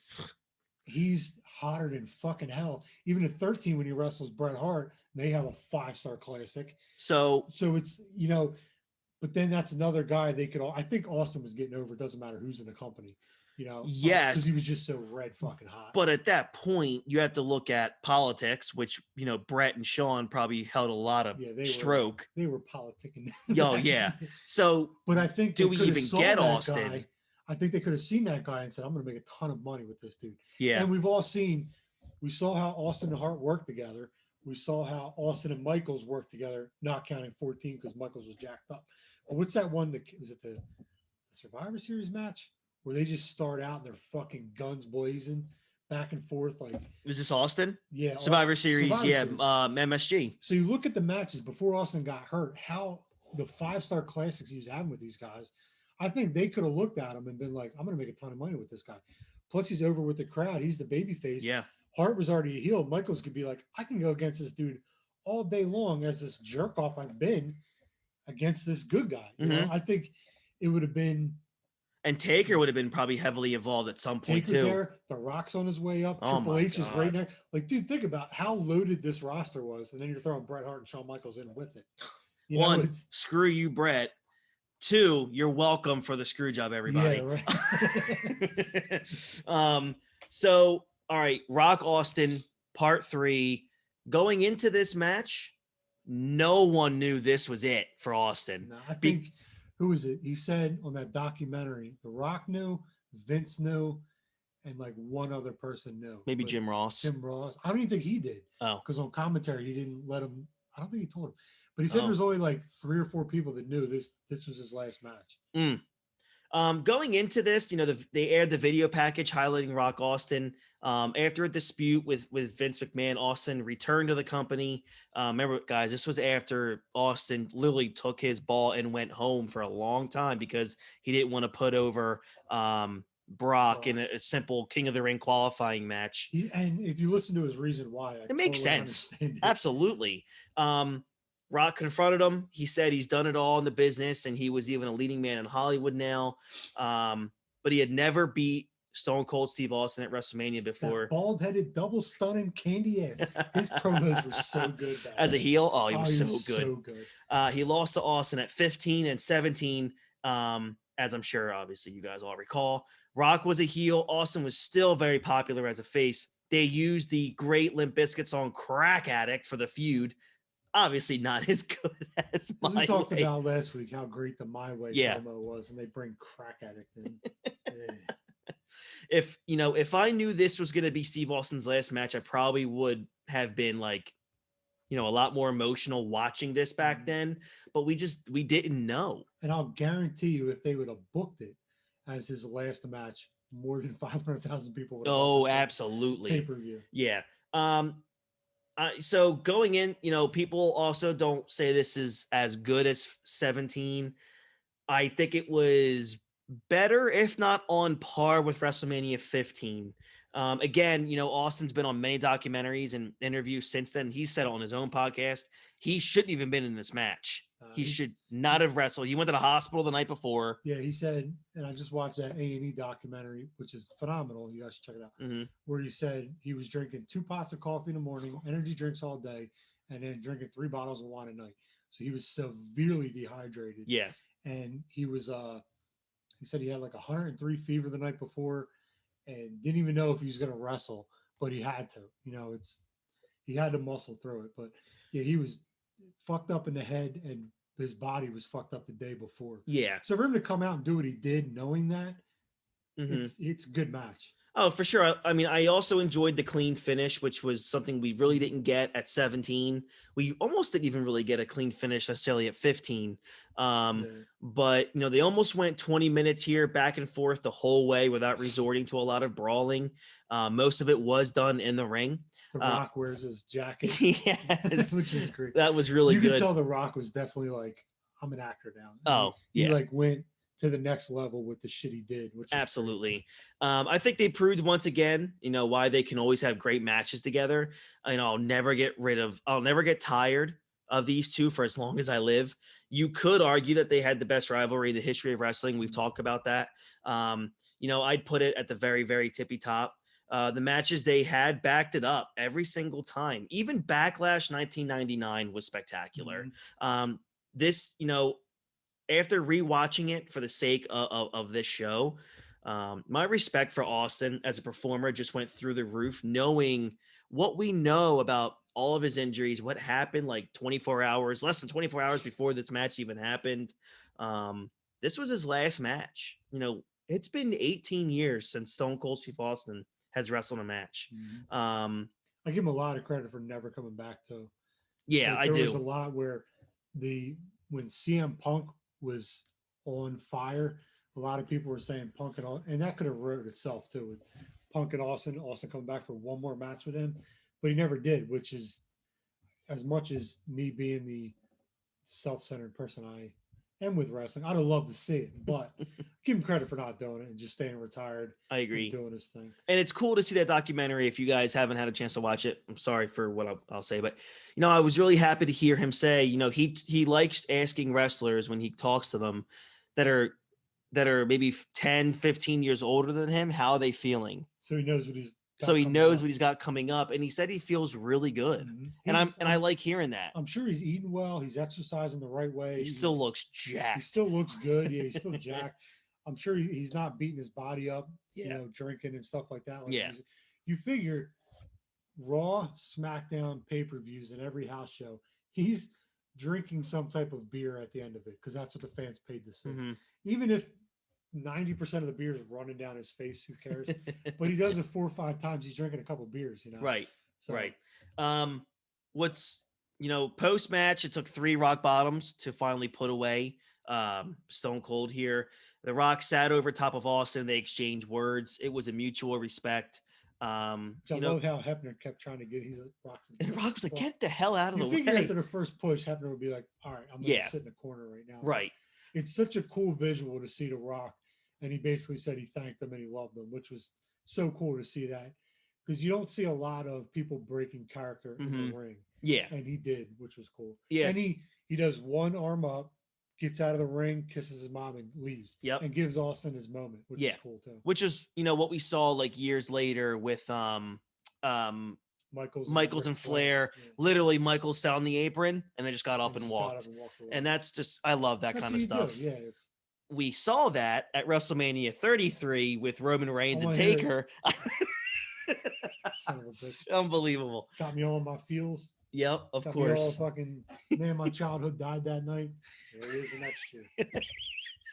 he's hotter than fucking hell. Even at 13, when he wrestles Bret Hart, they have a 5-star classic. So it's, but then that's another guy they could all, I think Austin was getting over. It doesn't matter who's in the company. Yes, because he was just so red fucking hot. But at that point, you have to look at politics, which Brett and Shawn probably held a lot of stroke. They were politicking. Oh yeah. So, but I think do we even get Austin? Guy. I think they could have seen that guy and said, "I'm going to make a ton of money with this dude." Yeah. And we saw how Austin and Hart worked together. We saw how Austin and Michaels worked together, not counting 14 because Michaels was jacked up. But what's that one? Was it the Survivor Series match? Where they just start out and they're fucking guns blazing back and forth. Like, was this Austin? Yeah. Survivor Series. MSG. So you look at the matches before Austin got hurt, how the 5-star classics he was having with these guys. I think they could have looked at him and been like, I'm going to make a ton of money with this guy. Plus he's over with the crowd. He's the baby face. Yeah. Hart was already a heel. Michaels could be like, I can go against this dude all day long as this jerk off I've been against this good guy. You know, I think it would have been. And Taker would have been probably heavily involved at some point Taker's too. There, the Rock's on his way up. Triple H is right there. Like, dude, think about how loaded this roster was, and then you're throwing Bret Hart and Shawn Michaels in with it. One, screw you, Brett. 2, you're welcome for the screw job, everybody. Yeah, right. So, all right, Rock Austin Part 3. Going into this match, no one knew this was it for Austin. No, I think who was it? He said on that documentary, The Rock knew, Vince knew, and like one other person knew. Maybe But Jim Ross. Jim Ross. I don't even think he did. Oh. Because on commentary he didn't let him. I don't think he told him. But he said Oh. there was only like 3 or 4 people that knew this was his last match. Going into this, they aired the video package highlighting Rock Austin. After a dispute with Vince McMahon, Austin returned to the company. Remember, guys, this was after Austin literally took his ball and went home for a long time because he didn't want to put over Brock in a simple King of the Ring qualifying match. And if you listen to his reason why, it makes sense. Absolutely. Rock confronted him. He said he's done it all in the business, and he was even a leading man in Hollywood now. But he had never beat Stone Cold Steve Austin at WrestleMania before. That bald-headed, double stunning candy ass. His promos were so good. As a heel, he was so good. So good. He lost to Austin at 15 and 17, as I'm sure, obviously, you guys all recall. Rock was a heel. Austin was still very popular as a face. They used the great Limp Bizkit song Crack Addict for the feud. Obviously not as good as My Way. We talked about last week how great the My Way promo was, and they bring Crack Addict in. If I knew this was going to be Steve Austin's last match, I probably would have been like, a lot more emotional watching this back then, but we didn't know. And I'll guarantee you, if they would have booked it as his last match, more than 500,000 people would have. Oh, absolutely. Pay-per-view. Yeah. So going in, people also don't say this is as good as 17. I think it was better, if not on par with WrestleMania 15. Again, Austin's been on many documentaries and interviews since then. He said on his own podcast, he shouldn't even been in this match. He should not have wrestled. He went to the hospital the night before. Yeah, he said, and I just watched that A&E documentary, which is phenomenal. You guys should check it out. Where he said he was drinking 2 pots of coffee in the morning, energy drinks all day, and then drinking 3 bottles of wine at night. So he was severely dehydrated. Yeah. And he was, he said he had like 103 fever the night before and didn't even know if he was going to wrestle, but he had to. He had to muscle through it. But yeah, he was fucked up in the head and his body was fucked up the day before. Yeah. So for him to come out and do what he did, knowing that, it's a good match. Oh, for sure. I mean, I also enjoyed the clean finish, which was something we really didn't get at 17. We almost didn't even really get a clean finish necessarily at 15. But, they almost went 20 minutes here back and forth the whole way without resorting to a lot of brawling. Most of it was done in the ring. The Rock wears his jacket. Yes. Which is great. That was really good. You could tell The Rock was definitely like, I'm an actor now. He like went to the next level with the shit he did. Which absolutely. I think they proved once again, why they can always have great matches together. I'll never get tired of these two for as long as I live. You could argue that they had the best rivalry in the history of wrestling. We've talked about that. I'd put it at the very, very tippy top. The matches they had backed it up every single time. Even Backlash 1999 was spectacular. This, after rewatching it for the sake of this show, my respect for Austin as a performer just went through the roof, knowing what we know about all of his injuries, what happened like less than 24 hours before this match even happened. This was his last match. It's been 18 years since Stone Cold Steve Austin has wrestled a match. I give him a lot of credit for never coming back, though. Yeah, I do. There was a lot where when CM Punk was on fire, a lot of people were saying Punk and that could have wrote itself too, with Punk and Austin coming back for one more match with him, but he never did, which is, as much as me being the self-centered person I am with wrestling, I'd have loved to see it, but give him credit for not doing it and just staying retired. I agree. And doing his thing. And it's cool to see that documentary. If you guys haven't had a chance to watch it, I'm sorry for what I'll say, but I was really happy to hear him say, he likes asking wrestlers when he talks to them that are maybe 10, 15 years older than him, how are they feeling? So he knows what he's got coming up. And he said he feels really good. And I like hearing that. I'm sure he's eating well. He's exercising the right way. He still looks jacked. He still looks good. Yeah, he's still jacked. I'm sure he's not beating his body up, drinking and stuff like that. You figure Raw, SmackDown, pay-per-views, and every house show, he's drinking some type of beer at the end of it because that's what the fans paid to see. Mm-hmm. Even if 90% of the beer is running down his face, who cares? But he does it 4 or 5 times. He's drinking a couple beers, you know. Right. So, Right. What's post match, it took 3 rock bottoms to finally put away Stone Cold here. The Rock sat over top of Austin. They exchanged words. It was a mutual respect. So I love how Hebner kept trying to get. He's like, and Rock was like, "Get the hell out of the way!" You figure after the first push, Hebner would be like, "All right, I'm going to sit in the corner right now." Right. It's such a cool visual to see The Rock, and he basically said he thanked them and he loved them, which was so cool to see that because you don't see a lot of people breaking character in the ring. Yeah, and he did, which was cool. Yes. And he does one arm up, gets out of the ring, kisses his mom, and leaves. Yep. And gives Austin his moment, which is cool too. Which is what we saw like years later with Michaels and Flair. Yeah. Literally, Michaels sat on the apron and they just got up and walked. And that's just, I love that kind of stuff. Yeah, we saw that at WrestleMania 33 with Roman Reigns and Taker. Son of a bitch. Unbelievable. Got me all in my feels. Yep, of Got course. Me all fucking, man, my childhood died that night. There it is the next year.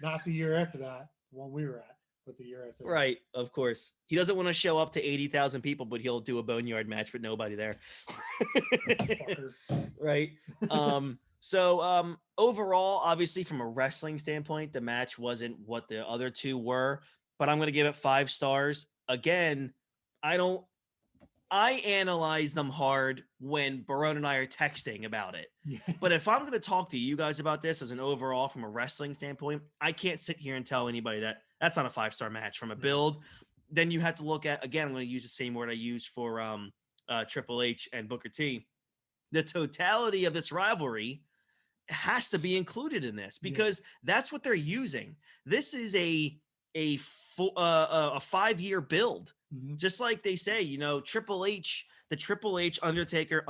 Not the year after that, the one we were at, but the year after. Right, of course. He doesn't want to show up to 80,000 people, but he'll do a boneyard match with nobody there. Right. So overall, obviously from a wrestling standpoint, the match wasn't what the other two were, but I'm going to give it 5 stars. Again, I analyze them hard when Barone and I are texting about it. Yeah. But if I'm going to talk to you guys about this as an overall from a wrestling standpoint, I can't sit here and tell anybody that that's not a 5-star match from a build. Then you have to look at, again, I'm going to use the same word I used for Triple H and Booker T. The totality of this rivalry has to be included in this because that's what they're using. This is a 5-year build. Mm-hmm. Just like they say, Triple H, the Triple H, Undertaker,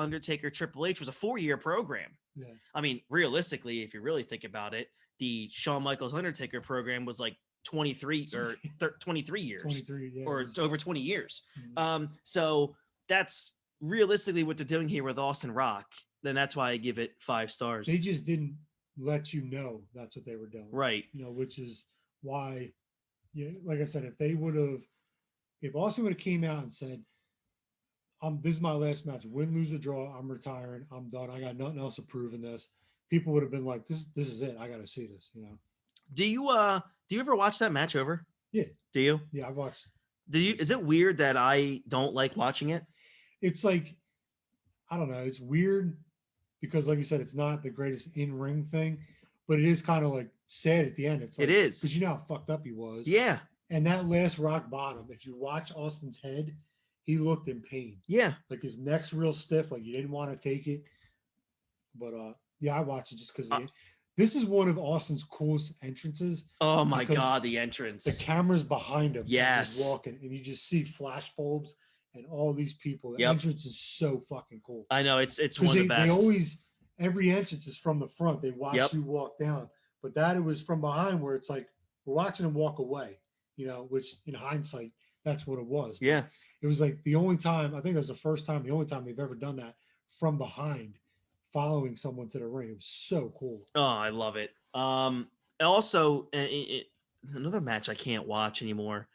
Triple H was a 4-year program. Yeah. I mean, realistically, if you really think about it, the Shawn Michaels Undertaker program was like 23 or 23 years 23, or over 20 years. Mm-hmm. So that's realistically what they're doing here with Austin Rock. Then that's why I give it 5 stars. They just didn't let you know that's what they were doing. Right. Which is why, like I said, if Austin would have came out and said, this is my last match, win, lose, or draw, I'm retiring, I'm done, I got nothing else to prove in this, people would have been like, this is it, I got to see this, Do you ever watch that match over? Yeah. Do you? Yeah, I've watched. Is it weird that I don't like watching it? It's like, I don't know, it's weird because like you said, it's not the greatest in-ring thing, but it is kind of like sad at the end. It's like, it is. Because how fucked up he was. Yeah. And that last rock bottom, if you watch Austin's head, he looked in pain. Yeah. Like his neck's real stiff, like you didn't want to take it. But I watch it just because this is one of Austin's coolest entrances. Oh my God, the entrance. The camera's behind him. Yes. He's walking, and you just see flash bulbs and all these people. The entrance is so fucking cool. I know, it's one of the best. They always, every entrance is from the front. They watch you walk down. But that it was from behind where it's like, we're watching him walk away. Which in hindsight, that's what it was. But yeah. It was like the only time, I think it was the only time they've ever done that from behind, following someone to the ring. It was so cool. Oh, I love it. Also, another match I can't watch anymore.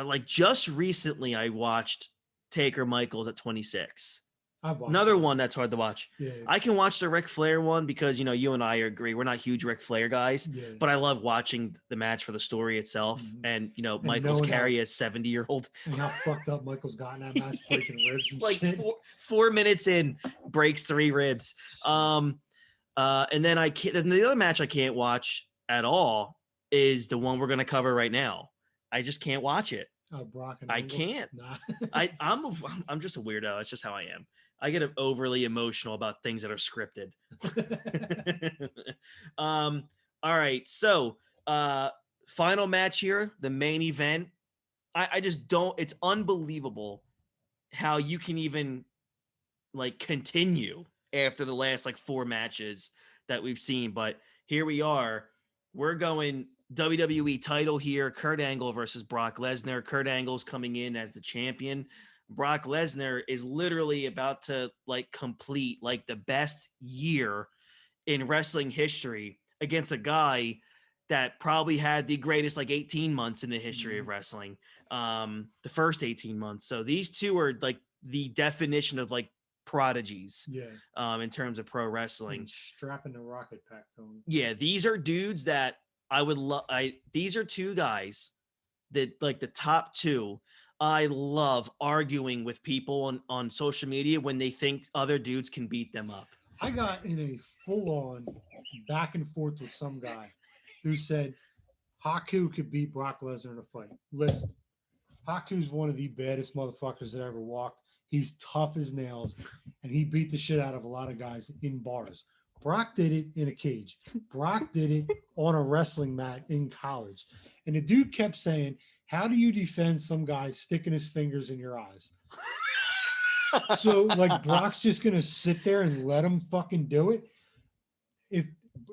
Like just recently, I watched Taker Michaels at 26. Another one that's hard to watch. Yeah. I can watch the Ric Flair one because, you and I agree. We're not huge Ric Flair guys, but I love watching the match for the story itself. Mm-hmm. And Michaels carry a 70-year-old. And how fucked up Michaels got in that match, breaking ribs and like shit. 4 minutes in, breaks 3 ribs. And then the other match I can't watch at all is the one we're going to cover right now. I just can't watch it. Oh, Brock and I Angle? can't. Nah. I'm just a weirdo. It's just how I am. I get overly emotional about things that are scripted. All right. So, final match here, the main event. I just don't, it's unbelievable how you can even continue after the last 4 matches that we've seen. But here we are. We're going WWE title here. Kurt Angle versus Brock Lesnar. Kurt Angle's coming in as the champion. Brock Lesnar is literally about to complete the best year in wrestling history against a guy that probably had the greatest like 18 months in the history of wrestling, the first 18 months. So these two are like the definition of like prodigies Yeah. in terms of pro wrestling. And strapping the rocket pack, Tony. Yeah, these are dudes that I would love. These are two guys that like the top two. I love arguing with people on social media when they think other dudes can beat them up. I got in a full-on back and forth with some guy who said Haku could beat Brock Lesnar in a fight. Listen, Haku's one of the baddest motherfuckers that ever walked. He's tough as nails, and he beat the shit out of a lot of guys in bars. Brock did it in a cage. Brock did it on a wrestling mat in college. And the dude kept saying, how do you defend some guy sticking his fingers in your eyes? So, like, Brock's just going to sit there and let him fucking do it? If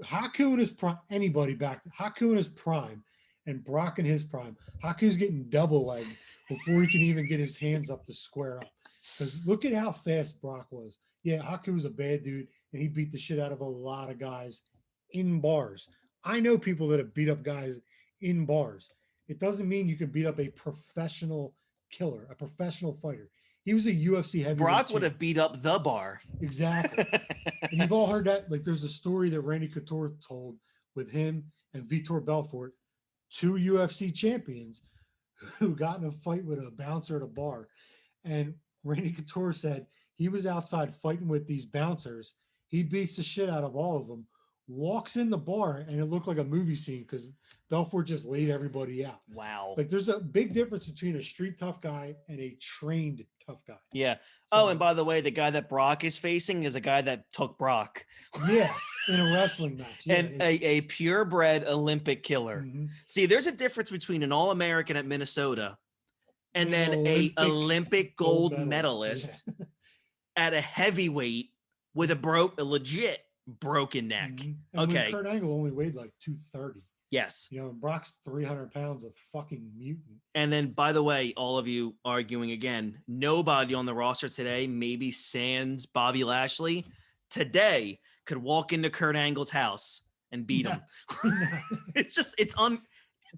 Haku in his prime, anybody back, Haku in his prime, and Brock in his prime, Haku's getting double legged before he can even get his hands up to square up. Because look at how fast Brock was. Yeah, Haku was a bad dude, and he beat the shit out of a lot of guys in bars. I know people that have beat up guys in bars. It doesn't mean you can beat up a professional killer, a professional fighter. He was a UFC heavyweight. Brock would have beat up the bar. Exactly. And you've all heard that. Like, there's a story that Randy Couture told with him and Vitor Belfort, two UFC champions who got in a fight with a bouncer at a bar. And Randy Couture said he was outside fighting with these bouncers. He beats the shit out of all of them, walks in the bar, and it looked like a movie scene because Belfort just laid everybody out. Wow. Like, there's a big difference between a street tough guy and a trained tough guy. Yeah. So, oh, and by the way, the guy that Brock is facing is a guy that took Brock. Yeah, in a wrestling match. Yeah, and a purebred Olympic killer. Mhm. See, there's a difference between an All-American at Minnesota and then Olympic a Olympic gold medal. medalist Yeah. at a heavyweight with a legit broken neck. Mhm. And Okay. Kurt Angle only weighed like 230. Yes. You know, and Brock's 300 pounds of fucking mutant. And then, by the way, all of you arguing again, nobody on the roster today, maybe sans Bobby Lashley, today could walk into Kurt Angle's house and beat him.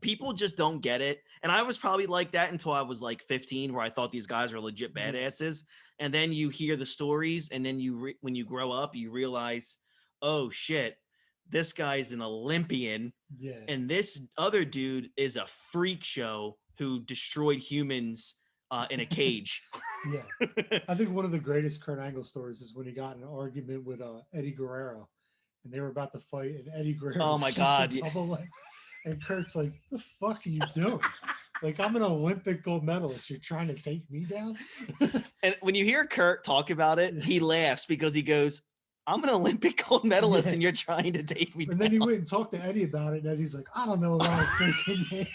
People just don't get it. And I was probably like that until I was like 15, where I thought these guys were legit badasses. And then you hear the stories, and then when you grow up, you realize, oh shit, this guy's an Olympian. Yeah. And this other dude is a freak show who destroyed humans in a cage. Yeah. I think one of the greatest Kurt Angle stories is when he got in an argument with Eddie Guerrero, and they were about to fight, and Eddie Guerrero Oh my shoots God. a double leg, and Kurt's like, "The fuck are you doing? Like, I'm an Olympic gold medalist. You're trying to take me down?" And when you hear Kurt talk about it, he laughs because he goes, I'm an Olympic gold medalist, and you're trying to take me down. And then he went and talked to Eddie about it, and Eddie's like, I don't know what I was thinking.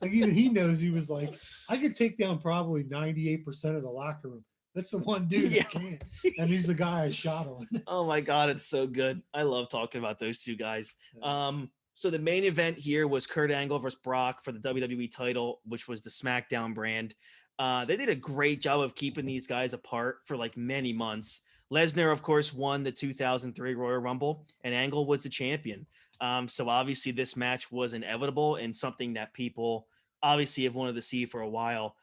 Like, even he knows, he was like, I could take down probably 98% of the locker room. That's the one dude that can't. And he's the guy I shot on. Oh my God, it's so good. I love talking about those two guys. So the main event here was Kurt Angle versus Brock for the WWE title, which was the SmackDown brand. They did a great job of keeping these guys apart for like many months. Lesnar, of course, won the 2003 Royal Rumble, and Angle was the champion. So obviously this match was inevitable and something that people obviously have wanted to see for a while.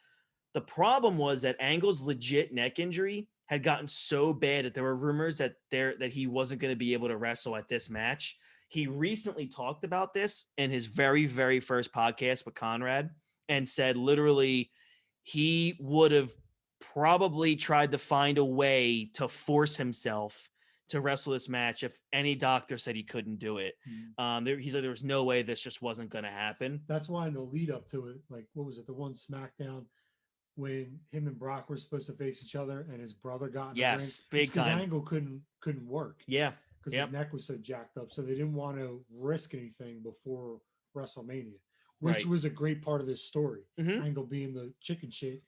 The problem was that Angle's legit neck injury had gotten so bad that there were rumors that he wasn't going to be able to wrestle at this match. He recently talked about this in his very, very first podcast with Conrad and said literally he would have probably tried to find a way to force himself to wrestle this match if any doctor said he couldn't do it. He said there was no way this just wasn't going to happen. That's why in the lead up to it, like, what was it, the one SmackDown when him and Brock were supposed to face each other and his brother got in the ring? Big time. Angle couldn't work. Yeah. Because his neck was so jacked up. So they didn't want to risk anything before WrestleMania, which was a great part of this story. Angle being the chicken shit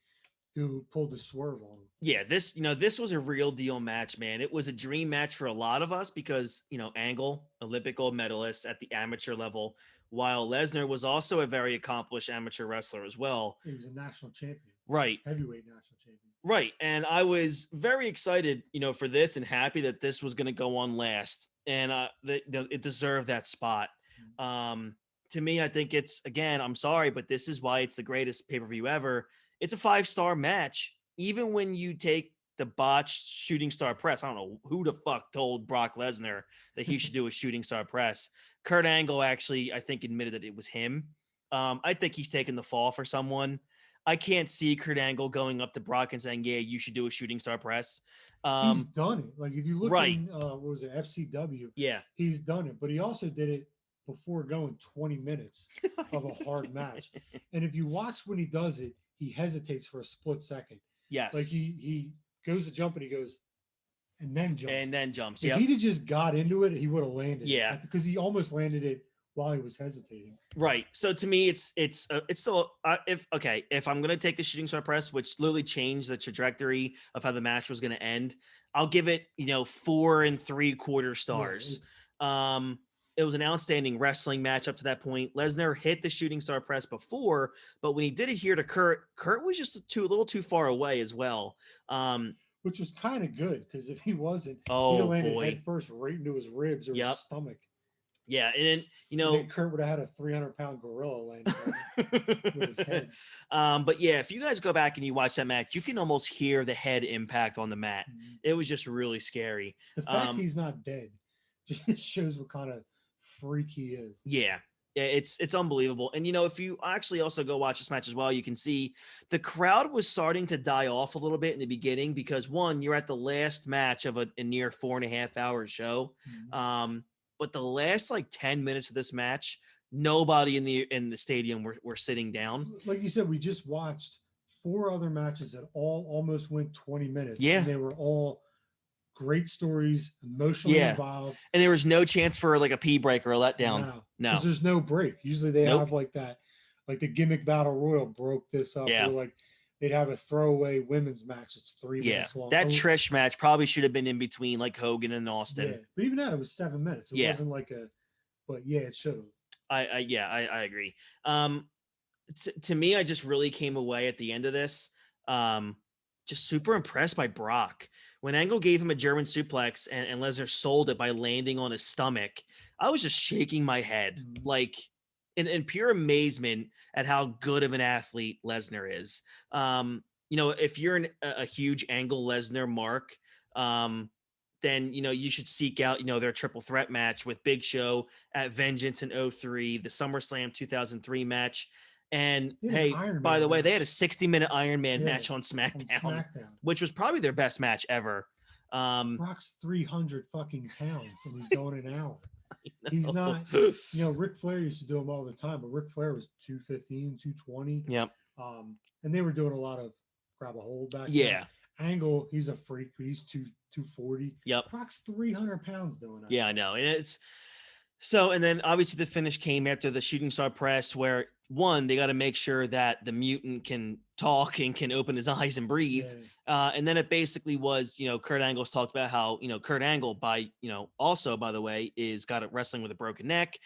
who pulled the swerve on him. Yeah, this was a real deal match, man. It was a dream match for a lot of us because, Angle, Olympic gold medalist at the amateur level, while Lesnar was also a very accomplished amateur wrestler as well. He was a national champion. Right. Heavyweight national champion. Right. And I was very excited, for this and happy that this was going to go on last. And it deserved that spot. Um, to me, I think it's, again, I'm sorry, but this is why it's the greatest pay per view ever. It's a 5-star match. Even when you take the botched shooting star press, I don't know who the fuck told Brock Lesnar that he should do a shooting star press. Kurt Angle actually, I think, admitted that it was him. I think he's taking the fall for someone. I can't see Kurt Angle going up to Brock and saying, "Yeah, you should do a shooting star press." He's done it. Like if you look Right. in what was it, FCW, Yeah. he's done it. But he also did it before going 20 minutes of a hard match. And if you watch when he does it, he hesitates for a split second. Yes. Like he goes to jump and he goes and then jumps. And then jumps. If he'd have just got into it, he would have landed. Yeah. Because he almost landed it while he was hesitating. Right. So to me, it's still if I'm gonna take the shooting star press, which literally changed the trajectory of how the match was gonna end, I'll give it 4 3/4 stars. It was an outstanding wrestling match up to that point. Lesnar hit the shooting star press before, but when he did it here to Kurt was just a little too far away as well. Which was kind of good because if he wasn't, he'd Oh have landed boy. head first right into his ribs or Yep. his stomach. Yeah, and then And then Kurt would have had a 300-pound gorilla landing with his head. But yeah, if you guys go back and you watch that match, you can almost hear the head impact on the mat. Mhm. It was just really scary. The fact he's not dead just shows what kind of freak he is. Yeah, it's unbelievable. And if you actually also go watch this match as well, you can see the crowd was starting to die off a little bit in the beginning because one, you're at the last match of a near 4.5 hour show. Mhm. But the last 10 minutes of this match, nobody in the stadium were sitting down. Like you said, we just watched 4 other matches that all almost went 20 minutes. Yeah. And they were all great stories, emotionally involved. And there was no chance for a pee break or a letdown. No. Because there's no break. Usually they Nope. have that, the gimmick battle royal broke this up. Yeah. Or they'd have a throwaway women's match that's 3 minutes long. That Trish match probably should have been in between Hogan and Austin. Yeah. But even that, it was 7 minutes. It wasn't but yeah, it should have. I agree. To me, I just really came away at the end of this, just super impressed by Brock. When Angle gave him a German suplex and Lesnar sold it by landing on his stomach, I was just shaking my head, in pure amazement at how good of an athlete Lesnar is. If you're a huge Angle Lesnar mark, then you should seek out their triple threat match with Big Show at Vengeance in 2003, the SummerSlam 2003 match, and hey, by the way, they had a 60-minute Iron Man match on SmackDown, which was probably their best match ever. Brock's 300 fucking pounds and he's going an hour. He's not, Ric Flair used to do them all the time, but Ric Flair was 215, 220. Yep. And they were doing a lot of grab a hold back then. Angle, he's a freak. He's 240. Yep. Brock's 300 pounds doing that. Yeah, I know. And it's so, and then obviously the finish came after the shooting star press where one, they got to make sure that the mutant can talk and can open his eyes and breathe. Yeah. And then it basically was, Kurt Angle's talked about how, Kurt Angle also, by the way, is got it wrestling with a broken neck,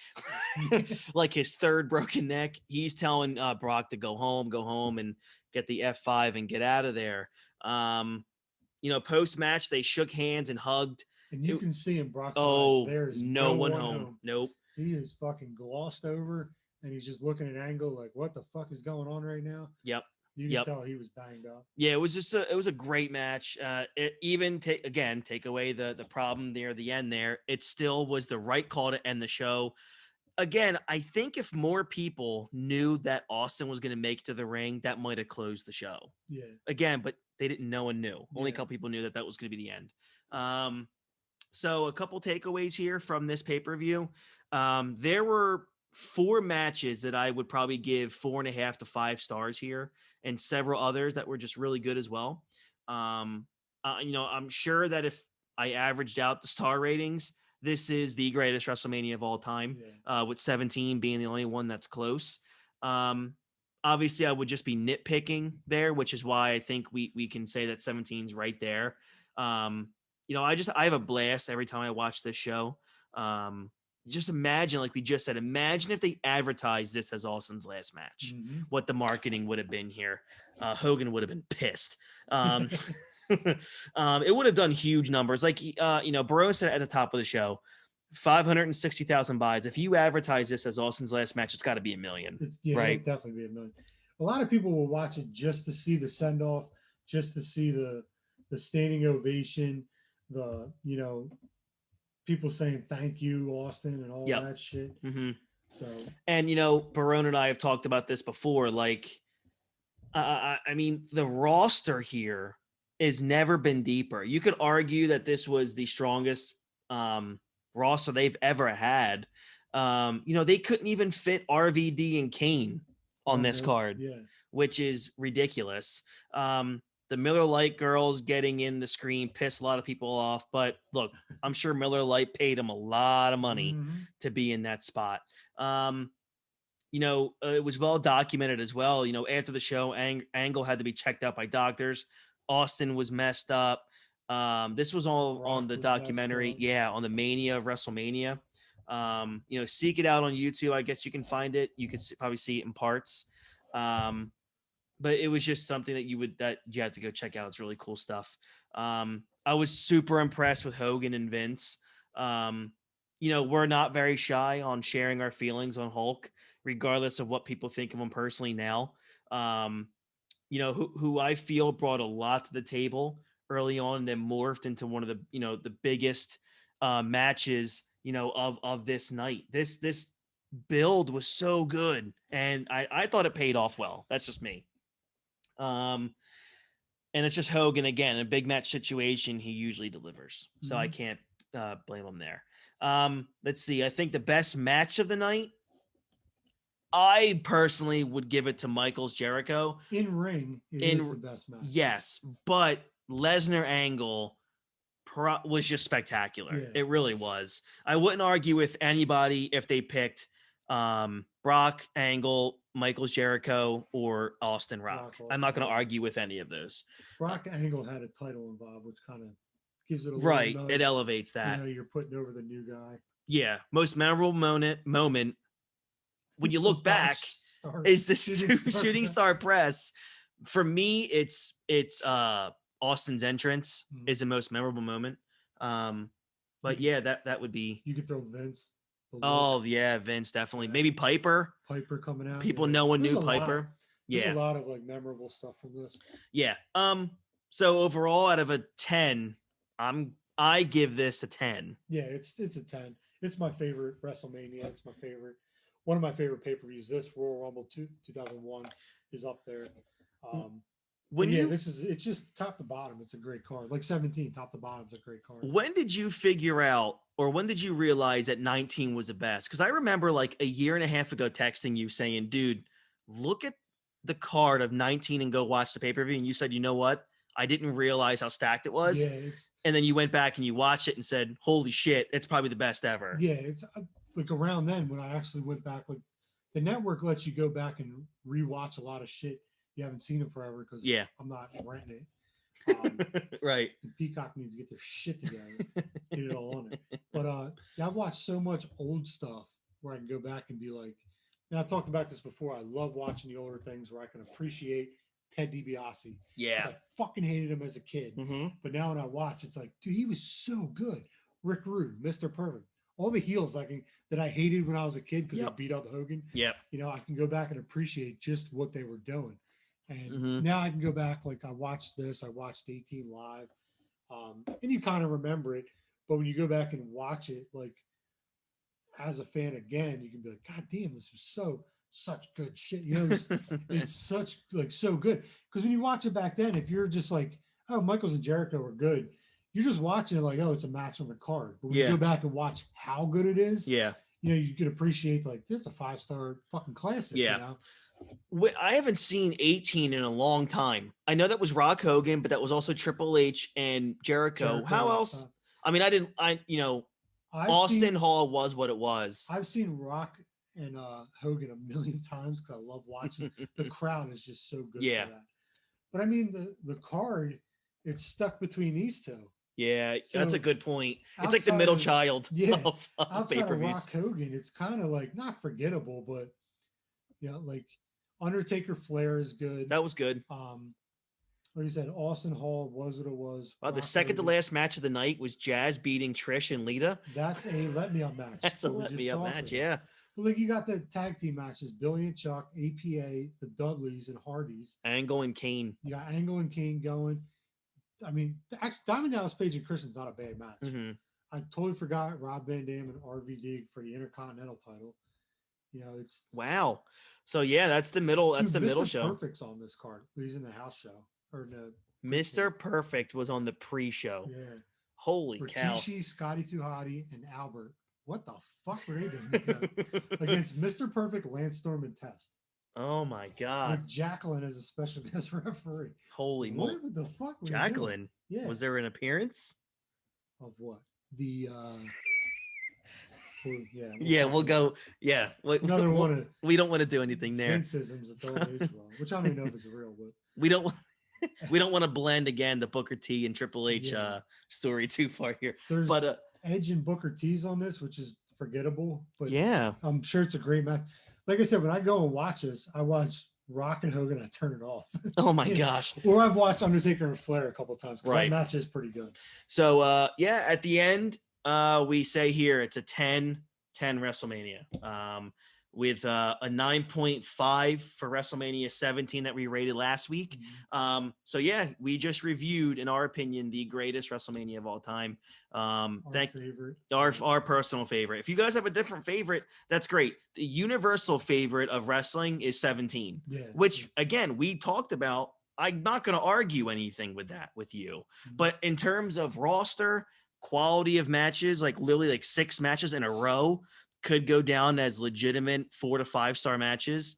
his third broken neck. He's telling Brock to go home and get the F5 and get out of there. Post match, they shook hands and hugged. And you can see in Brock's eyes, there's no one home. Nope. He is fucking glossed over and he's just looking at Angle like, what the fuck is going on right now? Yep. You can tell he was banged up. Yeah, it was just it was a great match. Take away the problem near the end there. It still was the right call to end the show. Again, I think if more people knew that Austin was going to make it to the ring, that might have closed the show. Yeah. Again, but they didn't. No one knew. Only a couple people knew that was going to be the end. So a couple takeaways here from this pay-per-view. There were 4 matches that I would probably give 4.5 to 5 stars here, and several others that were just really good as well. I'm sure that if I averaged out the star ratings, this is the greatest WrestleMania of all time, with 17 being the only one that's close. Obviously, I would just be nitpicking there, which is why I think we can say that 17 is right there. I have a blast every time I watch this show. just imagine, like we just said, imagine if they advertised this as Austin's last match, what the marketing would have been here. Hogan would have been pissed. It would have done huge numbers. Like, Barrow said at the top of the show, 560,000 buys. If you advertise this as Austin's last match, it's got to be 1 million. Right? It'll definitely be 1 million. A lot of people will watch it just to see the send off, just to see the standing ovation, the people saying thank you, Austin, and all that shit. So, and Barone and I have talked about this before. Like, I mean, the roster here has never been deeper. You could argue that this was the strongest roster they've ever had. They couldn't even fit RVD and Kane on this card, which is ridiculous. The Miller Lite girls getting in the screen pissed a lot of people off, but look, I'm sure Miller Lite paid him a lot of money to be in that spot. It was well documented as well. After the show, Angle had to be checked out by doctors. Austin was messed up. This was all Rock on the documentary. Yeah, on the Mania of WrestleMania. Seek it out on YouTube. I guess you can find it. You could probably see it in parts. But it was just something that you had to go check out. It's really cool stuff. I was super impressed with Hogan and Vince. We're not very shy on sharing our feelings on Hulk, regardless of what people think of him personally now. Who I feel brought a lot to the table early on, and then morphed into one of the biggest matches, of this night. This build was so good, and I thought it paid off well. That's just me. And it's just Hogan again, in a big match situation, he usually delivers. So I can't blame him there. Let's see. I think the best match of the night, I personally would give it to Michaels Jericho. In ring, it is the best match. Yes, but Lesnar Angle was just spectacular. Yeah. It really was. I wouldn't argue with anybody if they picked Brock Angle, Michaels Jericho, or Austin Rock. I'm not going to argue with any of those. Brock Angle had a title involved, which kind of gives it a right. Nudge. It elevates that. You're putting over the new guy. Yeah, most memorable moment when you look back is the shooting star press. For me, it's Austin's entrance is the most memorable moment. But yeah, that would be. You could throw Vince. Oh yeah, Vince definitely. Yeah. Maybe Piper coming out. People no one knew Piper. There's a lot of memorable stuff from this. Yeah. So overall, out of a 10, I give this a 10. Yeah, it's a 10. It's my favorite WrestleMania. It's my favorite. One of my favorite pay-per-views. This Royal Rumble 2001 is up there. It's just top to bottom. It's a great card. Like 17, top to bottom is a great card. When did you figure out, or when did you realize that 19 was the best? Because I remember like a year and a half ago texting you saying, dude, look at the card of 19 and go watch the pay-per-view. And you said, you know what? I didn't realize how stacked it was. Yeah, and then you went back and you watched it and said, holy shit, it's probably the best ever. Yeah, it's like around then when I actually went back, like the network lets you go back and rewatch a lot of shit you haven't seen it forever because I'm not renting it. Right. Peacock needs to get their shit together, get it all on it. But I've watched so much old stuff where I can go back and be like, and I've talked about this before. I love watching the older things where I can appreciate Ted DiBiase. Yeah. I fucking hated him as a kid. But now when I watch, it's like, dude, he was so good. Rick Rude, Mr. Perfect. All the heels that I hated when I was a kid because they beat up Hogan. Yeah. I can go back and appreciate just what they were doing. And now I can go back, like I watched this, I watched 18 Live, and you kind of remember it. But when you go back and watch it, like as a fan again, you can be like, God damn, this was such good shit. It's such so good. Because when you watch it back then, if you're just like, oh, Michaels and Jericho are good, you're just watching it like, oh, it's a match on the card. But when you go back and watch how good it is, you can appreciate like this is a 5-star fucking classic. Yeah. I haven't seen 18 in a long time. I know that was Rock Hogan, but that was also Triple H and Jericho. How else? Austin Hall was what it was. I've seen Rock and Hogan a million times because I love watching. The crowd is just so good. Yeah. For that. But I mean, the card, it's stuck between these two. Yeah, that's a So good point. It's like the middle child yeah, of outside of pay-per-views. Rock Hogan, it's kind of like not forgettable, but like Undertaker Flair is good. That was good. Like you said, Austin Hall was what it was. Wow, the Rock second to Hogan, last match of the night was Jazz beating Trish and Lita. that's a let me up match. That's a what we let just me up talked match, about. yeah. But like you got the tag team matches, Billy and Chuck, APA, the Dudleys and Hardys. Angle and Kane. You got Angle and Kane going. I mean, actually, Diamond Dallas Page and Christian's not a bad match. Mm-hmm. I totally forgot Rob Van Dam and RVD for the Intercontinental title. It's wow. So yeah, that's the middle. That's the Mr. middle show. Perfect's on this card. He's in the house show or the Mr. Perfect was on the pre-show. Yeah. Holy cow. Rikishi, Scotty 2 Hotty, and Albert. What the fuck were they doing against Mr. Perfect, Lance Storm, and Test? Oh my god. With Jacqueline as a special guest referee. Holy moly. What the fuck were Jacqueline? Yeah. Was there an appearance? Of what? The we'll go. Yeah. Another one. We don't want to do anything there. Vinceisms that don't age well, which I don't even know if it's real, but we don't want to blend again the Booker T and Triple H story too far here. There's Edge and Booker T's on this, which is forgettable, but yeah, I'm sure it's a great match. Like I said, when I go and watch this, I watch Rock and Hogan, I turn it off. Oh my gosh. Or I've watched Undertaker and Flair a couple of times because right. that match is pretty good. So at the end, we say here it's a 10-10 WrestleMania. With a 9.5 for WrestleMania 17 that we rated last week. Mm-hmm. So yeah, we just reviewed, in our opinion, the greatest WrestleMania of all time. Our personal favorite. If you guys have a different favorite, that's great. The universal favorite of wrestling is 17, which again, we talked about. I'm not going to argue anything with that with you, but in terms of roster, quality of matches, like literally like 6 matches in a row could go down as legitimate 4 to 5 star matches.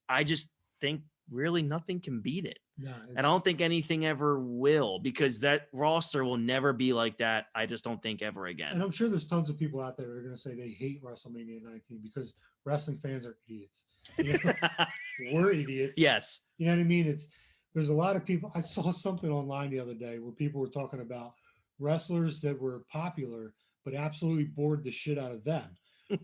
I just think really nothing can beat it. And I don't think anything ever will, because that roster will never be like that. I just don't think ever again. And I'm sure there's tons of people out there that are going to say they hate WrestleMania 19 because wrestling fans are idiots. We're idiots. Yes. You know what I mean? There's a lot of people. I saw something online the other day where people were talking about wrestlers that were popular, but absolutely bored the shit out of them.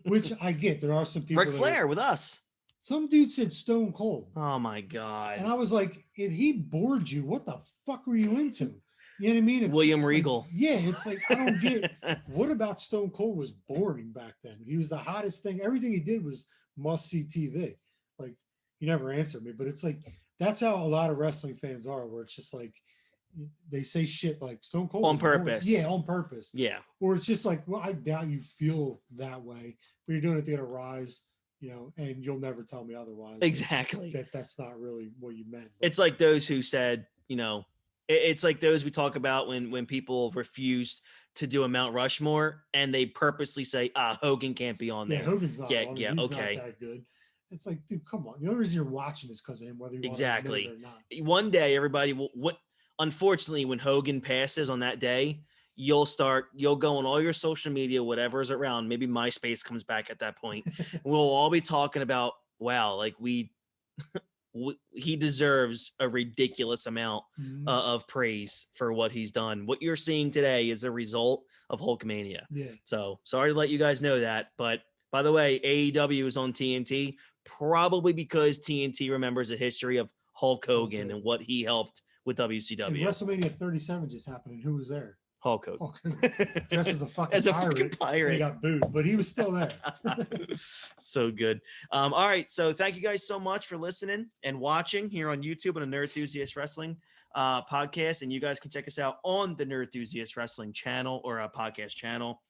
Which I get. There are some people. Ric Flair with us. Some dude said Stone Cold. Oh my God. And I was like, if he bored you, what the fuck were you into? You know what I mean? It's William like, Regal. Yeah, it's like, I don't get what about Stone Cold was boring back then. He was the hottest thing. Everything he did was must-see TV. Like, you never answered me, but it's like, that's how a lot of wrestling fans are, where it's just like, they say shit like Stone Cold on purpose. Yeah, on purpose. Yeah. Or it's just like, well, I doubt you feel that way, but you're doing it to get a rise, and you'll never tell me otherwise. Exactly. That's not really what you meant. It's like those who said, it's like those we talk about when people refuse to do a Mount Rushmore and they purposely say, Hogan can't be on there. Yeah, Hogan's not on yeah, He's okay. not that good. It's like, dude, come on. The only reason you're watching is because of him, whether you exactly. want to admit it or not. One day, everybody will. Unfortunately, when Hogan passes on that day, you'll go on all your social media, whatever is around. Maybe MySpace comes back at that point. We'll all be talking about, wow, like he deserves a ridiculous amount of praise for what he's done. What you're seeing today is a result of Hulkmania. Yeah. So sorry to let you guys know that, but by the way, AEW is on TNT, probably because TNT remembers a history of Hulk Hogan and what he helped with WCW. And WrestleMania 37 just happened, and who was there? Hulk Hogan. Dressed as a fucking pirate. He got booed, but he was still there. So good. All right. So thank you guys so much for listening and watching here on YouTube on the Nerdthusiast Wrestling podcast. And you guys can check us out on the Nerdthusiast Wrestling channel or a podcast channel.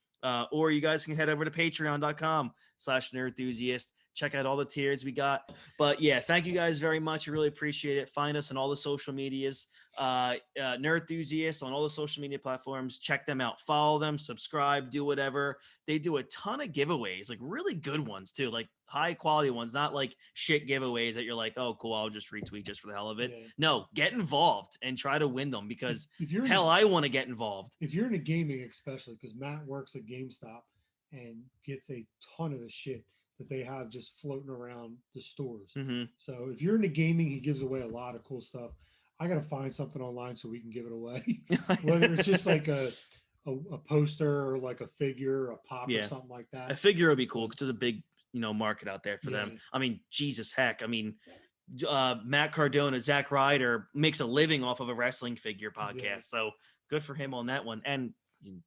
Or you guys can head over to patreon.com/nerdthusiast. Check out all the tiers we got. But yeah, thank you guys very much. I really appreciate it. Find us on all the social medias, Nerdthusiast on all the social media platforms. Check them out. Follow them, subscribe, do whatever. They do a ton of giveaways, like really good ones too, like high quality ones, not like shit giveaways that you're like, oh, cool, I'll just retweet just for the hell of it. Yeah. No, get involved and try to win them because I want to get involved. If you're into gaming, especially because Matt works at GameStop and gets a ton of the shit that they have just floating around the stores. Mm-hmm. So if you're into gaming, he gives away a lot of cool stuff. I gotta find something online so we can give it away. Whether it's just like a poster or like a figure, a pop or something like that. A figure would be cool because there's a big, market out there for them. I mean, Jesus heck. I mean, Matt Cardona, Zack Ryder makes a living off of a wrestling figure podcast. So good for him on that one. And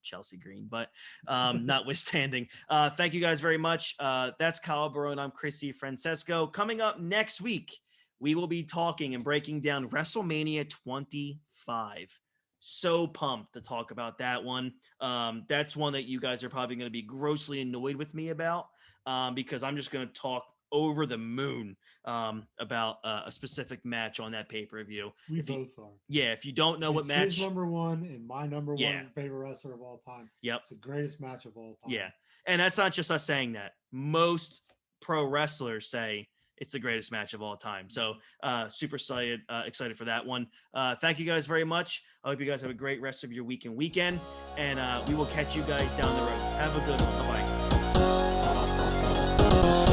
Chelsea Green, but notwithstanding, thank you guys very much. That's Kyle Burrow and I'm Chrissy Francesco. Coming up next week, we will be talking and breaking down WrestleMania 25. So pumped to talk about that one. That's one that you guys are probably going to be grossly annoyed with me about because I'm just going to talk over the moon about a specific match on that pay-per-view. We both are. Yeah, if you don't know what match... His number one and my number one favorite wrestler of all time. Yep. It's the greatest match of all time. Yeah, and that's not just us saying that. Most pro wrestlers say it's the greatest match of all time. So super excited for that one. Thank you guys very much. I hope you guys have a great rest of your week and weekend, and we will catch you guys down the road. Have a good one. Bye-bye.